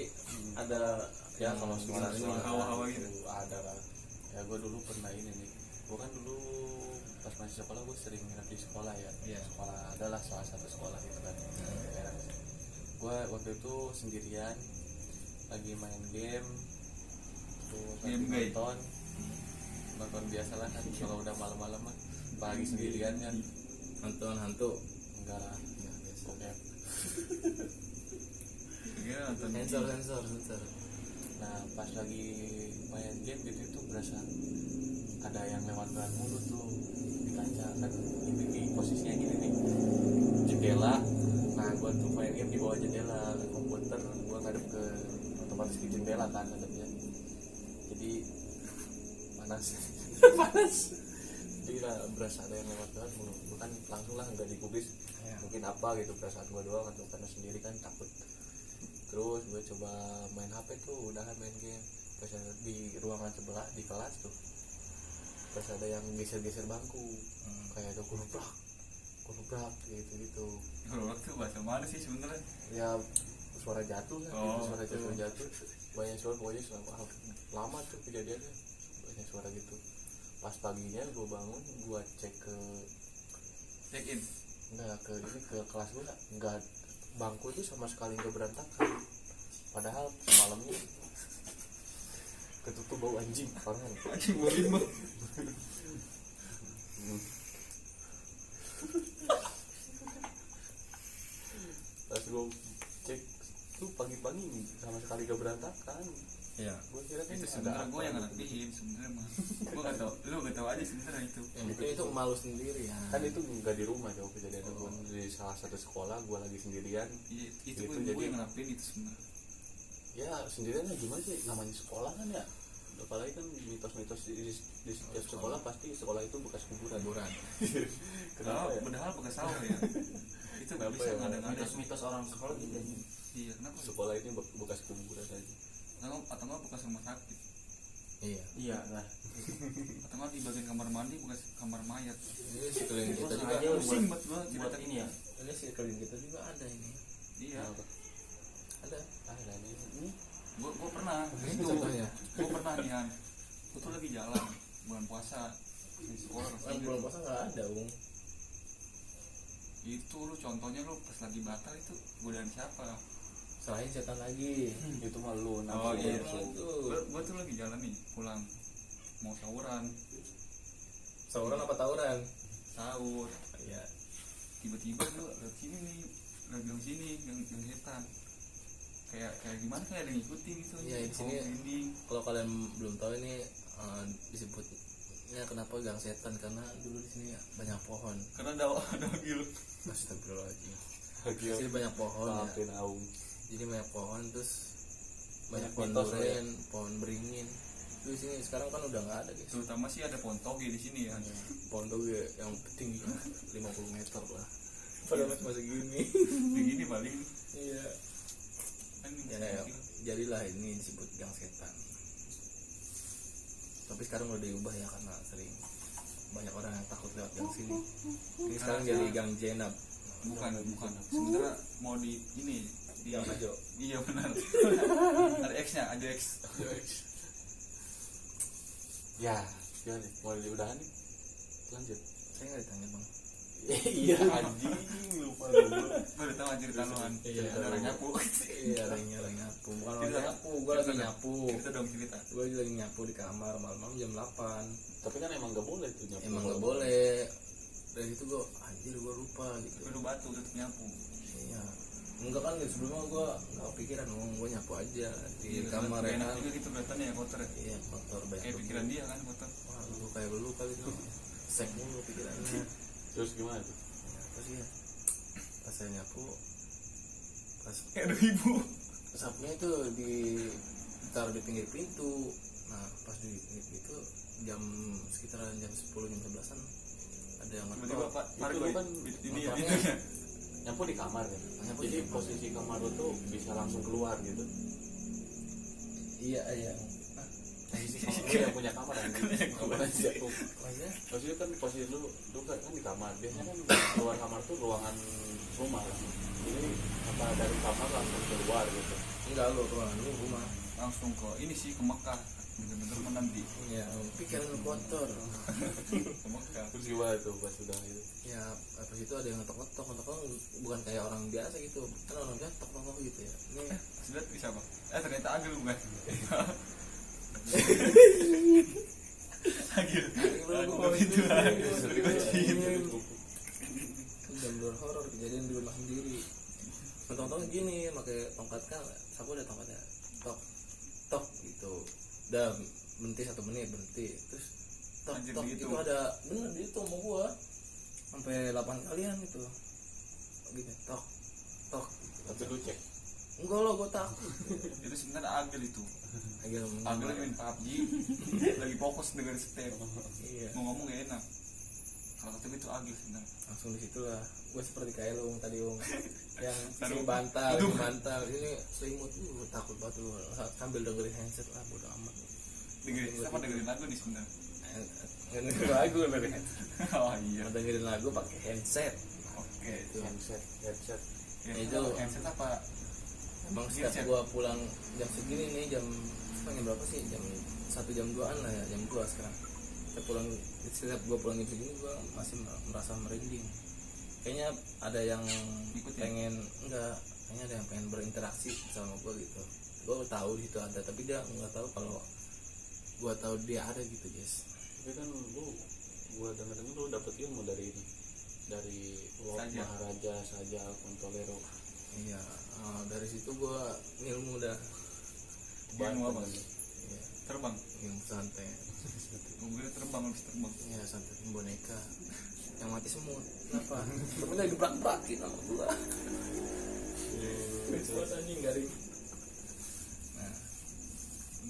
ada Ya kalau suara suara hawa-hawa gitu. ada lah. Ya gue dulu pernah ini nih. Gue kan dulu pas masih sekolah gue sering nginep di sekolah ya. Iya. Sekolah adalah salah satu sekolah gitu kan. Gue waktu itu sendirian lagi main game. Terus lagi Game guys. nonton biasa lah kan kalau udah malam-malam mah pagi sendirian kan nonton hantu. enggak lah Ya, biasa. oke. Iya nonton. Sensor. Nah pas lagi main game gitu itu berasa ada yang lewat mulut tuh di kaca kan ini di posisinya gini nih jendela. Nah gua tuh main game di bawah jendela komputer, gua ngadep ke otomatis ke jendela kan ngadepnya, jadi panas. Jadi lah berasa ada yang lewat mulut, bukan langsung lah nggak digubris. Mungkin apa gitu perasaan gua doang atau karena sendiri kan takut. Terus gue coba main HP tuh, udahan main game. Pas ada di ruangan sebelah di kelas tuh, pas ada yang geser-geser bangku, kayak ada kuruprak gitu. Kalau waktu bahasa mana sih sebenarnya? Ya suara jatuh kan, Oh, suara jatuh, banyak suara pokoknya selama lama tuh kejadiannya, banyak suara gitu. Pas paginya gue bangun, gue cek ke Check in. enggak ke ini ke kelas gue enggak, bangku itu sama sekali nggak berantakan, padahal malamnya ketutup bau anjing parah. Anjing mau lima. Pas gue cek tuh pagi-pagi sama sekali gak berantakan. Iya. Gue kira kan Itu ada sebenarnya apa gue yang gitu. ngerapihin sebenarnya mah. Gue nggak tahu, lu nggak tahu aja sebenarnya itu. Itu malu sendiri ya. Kan itu nggak di rumah jauh kejadiannya, gue di salah satu sekolah, gue lagi sendirian. Iya, itu Itu gue jadi- yang ngerapihin itu sebenarnya. Ya sendirian lah gimana sih, namanya sekolah kan ya. Apalagi kan mitos-mitos di setiap sekolah pasti sekolah itu bekas kuburan. Kenapa ya? Padahal bekas sawah ya. Itu nggak Kenapa bisa ya? ngada-ngada. Mitos-mitos orang sekolah gitu anjing. Iya, kenapa? Sekolah ini bekas kuburan aja. Atau nggak bekas rumah sakit? Iya. Iya lah. Atau nggak di bagian kamar mandi bekas kamar mayat? Ini sekeliling kita Terus juga aja Pusing buat buat gue buat cerita ini ya. ini sekeliling kita juga ada ini. Iya, Kenapa? Ada. Ah, ini gue pernah. Ini contohnya. Gue pernah nih Han. Gue tuh lagi jalan bulan puasa di sekolah. Kan bulan puasa nggak ada, Bung. Itu lu contohnya lu pas lagi batal itu godaan siapa? Selain setan lagi. Itu mah lu Oh iya. Itu Gua tuh lagi jalan nih pulang mau sahuran, sauran apa tawuran? sahur. Iya. Tiba-tiba gua lihat sini nih, lagi bilang sini yang setan. Kayak gimana kayak ada yang ngikutin gitu. Iya, di sini. Merinding. Kalau kalian belum tahu ini disebutnya kenapa gang setan, karena dulu di sini banyak pohon. Karena ada gil. Astagfirullahaladzim. Lagi Di sini banyak pohon ya. maafin Aung. Jadi banyak pohon, terus banyak Banyak pohon mitos lah ya. durian, pohon beringin. Itu di sini sekarang kan udah nggak ada guys. Terutama sih ada pohon toge di sini ya. Pohon toge yang tinggi 50 meter lah. Padahal masih segini. Begini paling Iya. kan Ya, jadilah ini disebut gang setan. Tapi sekarang udah diubah ya karena sering banyak orang yang takut lewat gang sini. Ini sekarang jadi gang Jenab. bukan sebenarnya mau di ini di Gang Ajo. iya benar. Ada X-nya, ada X. Ya, gimana nih? Mau diudahan nih? Lanjut. Saya nggak ditanya bang. Iya anjing, lupa dulu. Gua udah tahu cerita lu kan. Iya. Ada orang nyapu. Iya, lagi nyapu. Bukan orang Cerita. nyapu, gue lagi nyapu. Cerita dong cerita. Gue lagi nyapu di kamar malam-malam jam 8. Tapi kan emang gak boleh tuh nyapu. Emang nggak boleh. Dari itu gue anjir gue lupa gitu. Tapi lu batu tetap nyapu. Iya. Enggak kan sebelumnya gue nggak kepikiran gue nyapu aja di Iya, kamar gak ya enak kan. juga gitu kelihatannya ya kotor ya. Iya kotor banyak. Kayak debu. pikiran dia kan kotor. Wah lu kayak lu kali itu. Sek mulu pikirannya. Terus gimana tuh? Ya, terus ya pas saya nyapu, pas Kayak ada ibu. sapunya itu ditaruh di pinggir pintu. Nah pas di itu jam sekitaran jam 10 jam 11-an ada yang Tiba-tiba ngetok. Pak Itu Fargo lu kan ini ya motornya. itu ya. nyapu di kamar kan? Nyapu Jadi di kamar. posisi kamar lu tuh bisa langsung keluar gitu. Iya iya. Posisi kamar lu yang punya kamar kan? Kamar aja. Maksudnya Maksudnya kan posisi lu kan di kamar. Biasanya kan keluar kamar tuh ruangan rumah kan. Jadi apa dari kamar langsung keluar gitu. enggak lu ruangan lu rumah. Langsung ke ini sih ke Mekah. Bener-bener menanti Iya, pikiran lu kotor. ke Mekah. Terus gimana tuh pas sudah itu? Ya pas itu ada yang ngetok bukan kayak orang biasa gitu. Kan orang biasa tok gitu ya. Ini Sudah bisa Pak. Ternyata agil bukan. Agil. Agil itu lah. jam luar horor kejadian di rumah sendiri. Tong gini pakai tongkat kan, sapu ada tongkatnya. Tok gitu. Udah berhenti 1 menit berhenti. Terus Anjir, tok gitu. itu ada bener di itu sama gua. Sampai 8 kalian itu. Gitu tok. Tapi lu cek. Enggak lo gua takut. Itu sebenarnya agil itu. Agak Agil lagi main PUBG. Lagi fokus dengan step. Iya. Mau ngomong gak enak. Kalau kata itu agil sebenarnya. Langsung di situlah gue seperti kayak lu tadi yang Taruh. sering bantal Aduh. ini selimut takut banget lu sambil dengerin handset lah bodo amat Dengerin lagu nih sebenarnya. dengerin lagu dengerin handset Oh iya. dengerin lagu pakai handset Oke. itu Headset. Ya, Itu. handset apa? emang setiap Handset. gua pulang jam segini nih jam berapa sih jam 1 jam 2-an lah ya jam 2 sekarang setiap gua pulang jam segini gua masih merasa merinding. Kayaknya ada yang Ikutin. pengen kayaknya ada yang pengen berinteraksi sama gue gitu. Gue tahu itu ada tapi dia nggak tahu kalau gue tahu dia ada gitu guys. Tapi kan gua denger lu dapet ilmu dari ini. Dari Lord Saja. Maharaja Saja Kontolero. Iya dari situ gue ilmu dah. Ilmu apa? Iya, Terbang. ilmu santet. Mobilnya terbang habis terbang. Iya santet boneka yang mati semut. Kenapa? Temennya gebrak-gebrakin sama gue. Buat anjing garing. Nah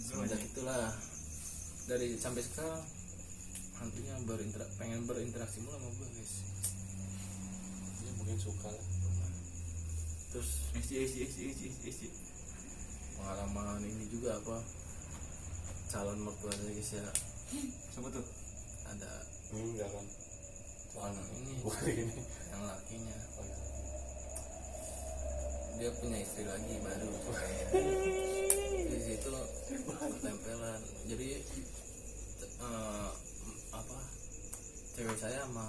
semenjak itulah dari sampai sekarang hantunya pengen berinteraksi mulu sama gue guys. Ya mungkin suka lah. Terus SC. pengalaman ini juga apa calon mertua saya guys ya Siapa tuh? ada Enggak kan. calon ini Bukan ini. yang lakinya Oh, ya. dia punya istri lagi baru di situ ketempelan jadi apa cewek saya sama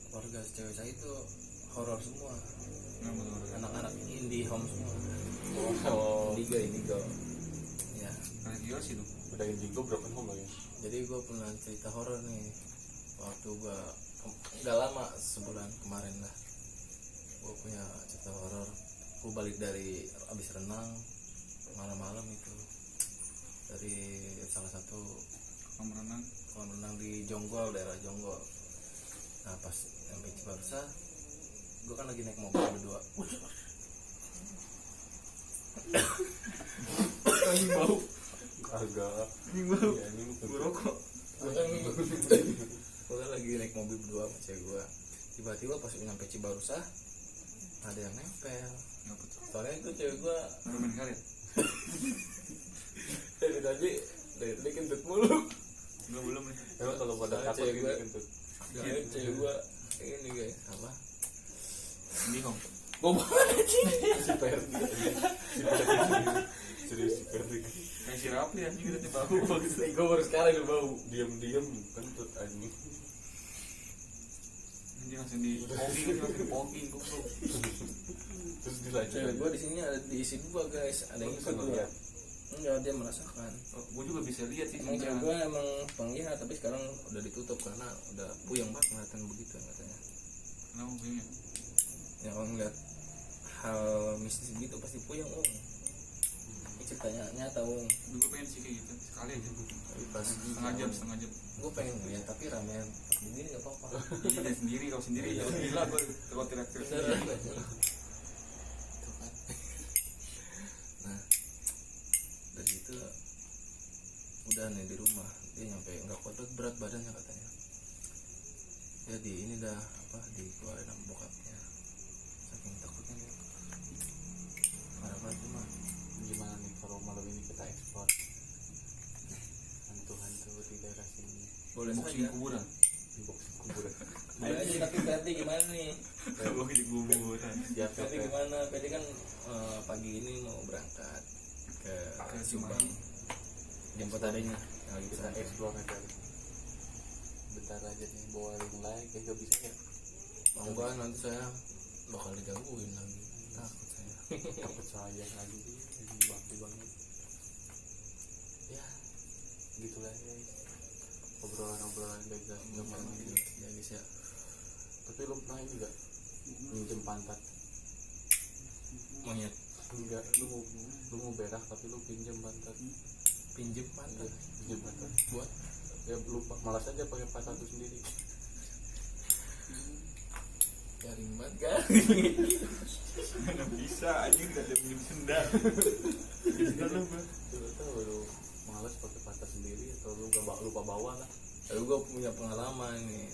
keluarga cewek saya itu horor semua, Nggak betul. anak-anak indie home semua. Oh, Indigo ya. Nah, gila sih tuh. udah indigo broken home lagi. Jadi gue pernah cerita horor nih waktu gue nggak lama, sebulan kemarin lah, gue punya cerita horor. Gue balik dari abis renang malam-malam itu dari salah satu Kamu renang. kolam renang di Jonggol, daerah Jonggol. Nah pas sampai Cibarusah, gue kan lagi naik mobil berdua. Anjing bau. Agak Anjing bau. ya ini Gue rokok. Gue kan lagi naik mobil berdua sama cewek gue. Tiba-tiba pas nyampe Cibarusah ada yang nempel. Ngapa tuh? Soalnya itu cewek gue Baru main karet. dari tadi kentut mulu. Enggak belum nih. emang kalau pada Soalnya takut cewek gitu gua- gitu. Soalnya cewek gue ini guys apa? Ini home. Si Perdi serius si Perdi Kayak si Rapli anjing kita bau. Gue baru sekarang udah bau. diam kentut anjing. Anjing langsung di pogging aja, langsung di pogging goblok. Terus dilanjut Cewek gue di sini ada diisi dua guys, ada yang bisa isi dua. ngeliat. Enggak, dia merasakan. Oh, gue juga bisa lihat sih Emang cewek sebenarnya. gue emang penglihat, tapi sekarang udah ditutup karena udah puyeng banget ngeliatin begitu katanya. Kenapa punya? Ya kalau ngeliat hal mistis gitu pasti puyeng Ini ceritanya nyata Dulu gue pengen sih kayak gitu sekali aja. Tapi pas Setengah jam. gue pengen ngeliat tapi ramean begini nggak apa-apa. Iya dan sendiri kalau sendiri ya gila gue kalau teriak-teriak Beneran sendiri. gue tuh kan. Nah dari situ udah nih di rumah dia nyampe nggak kuat banget, berat badannya katanya. Jadi ini dah apa dikeluarin sama bokapnya saking takutnya dia. Marah banget mah. Gimana nih kalau malam ini kita ekspor hantu-hantu di daerah sini Boleh Unboxing saja. kuburan. di box kuburan. Boleh aja tapi Ferdi gimana nih? Unboxing kuburan. Siap Ferdi ya. gimana? Ferdi kan pagi ini mau berangkat ke Subang jemput adanya yang lagi Kita pesantren. explore aja. Bentar aja nih bawa ring light kayak gak bisa ya. Mau banget nanti saya bakal digangguin lagi, takut saya. Takut saya lagi bakti banget. Ya gitulah guys. Obrolan beda nggak Gimana pernah gitu gitu. ya guys ya. Tapi lo pernah ini nggak minjem pantat? Monyet Enggak, lu mau berak tapi lu pinjem pantat. pinjem pantat Pinjem pantat. buat Ya lupa, malas aja pakai pantat lu sendiri. garing banget kan. Mana bisa anjing gak ada minum sendal. Bisa lu gue. Lu tahu lu malas pakai pantat sendiri atau lu gak lupa bawa lah. Lalu gue punya pengalaman nih.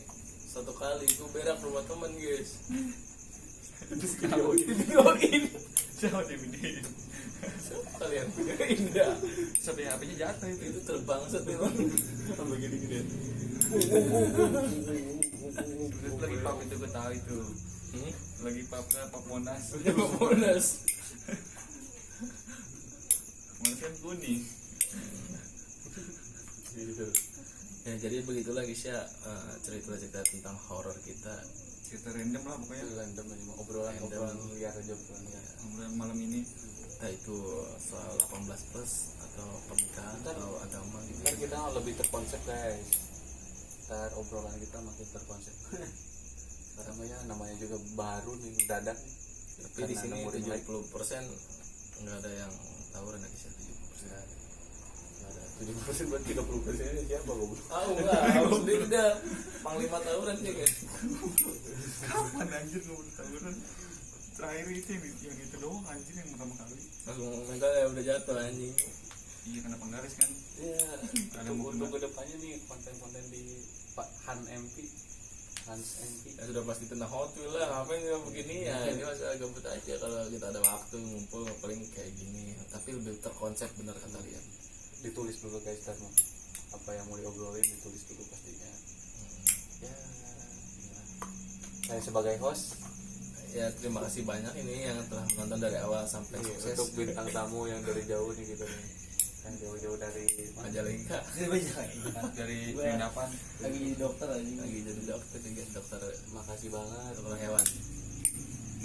Satu kali gue berak rumah temen guys. Terus kalau Videoin. siapa dia videoin? Siapa kalian videoin dah? Sampai HP-nya jatuh itu. Itu terbangsat emang. Sampai gini-gini. Terus lagi pap itu gue tahu itu. Lagi papnya pap Monas. Udah mau bonus. Monas kan kuning. Gitu. Ya jadi begitulah guys ya, cerita-cerita tentang horor kita. Cerita random lah pokoknya. Itu random aja, obrolan liar aja obrolan liar. Obrolan malam ini. Entah itu soal 18 plus atau pernikahan Ntar- atau agama gitu. Kan kita lebih terkonsep guys. Ntar obrolan kita makin terkonsep. Sekarang ya namanya juga baru nih dadak. Tapi di sini 70% nggak ada yang tawuran ya guys ya, 70%. 70% buat 30% siapa goblok? Enggak, aku sendiri dah panglima tawuran sih guys. Kapan anjir lu tawuran? Terakhir itu yang itu doang anjir yang pertama kali. Langsung mental ya udah jatuh anjing. Iya kena penggaris kan. Iya. Ada Untuk kedepannya nih konten-konten di Pak Hans MP. Ya sudah pasti tentang Hot Wheels lah, ngapain ya begini ya. Ini masalah gabut aja, kalau kita ada waktu ngumpul paling kayak gini. Tapi lebih terkonsep bener kata dia. Ditulis dulu guys kan apa yang mau diobrolin ditulis dulu pastinya. Ya. Gila. Saya sebagai host Ya terima kasih banyak ini yang telah menonton dari awal sampai sukses. untuk bintang tamu yang dari jauh nih gitu nih. Yang jauh-jauh dari Majalengka Dari penginapan. lagi jadi dokter aja. lagi jadi dokter juga, dokter makasih banget. dokter hewan.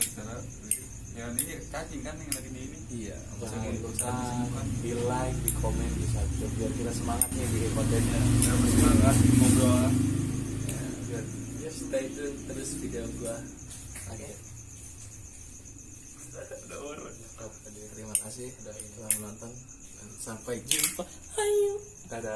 Secara ya ini cacing kan yang lagi ini. Iya, Jangan lupa disembuhkan. di like, di komen, di subscribe biar kita semangat nih bikin kontennya. Ya bersemangat ngobrol. biar ya stay tune terus video gua. Oke. Terima kasih sudah menonton dan sampai jumpa. Ayo. Dadah.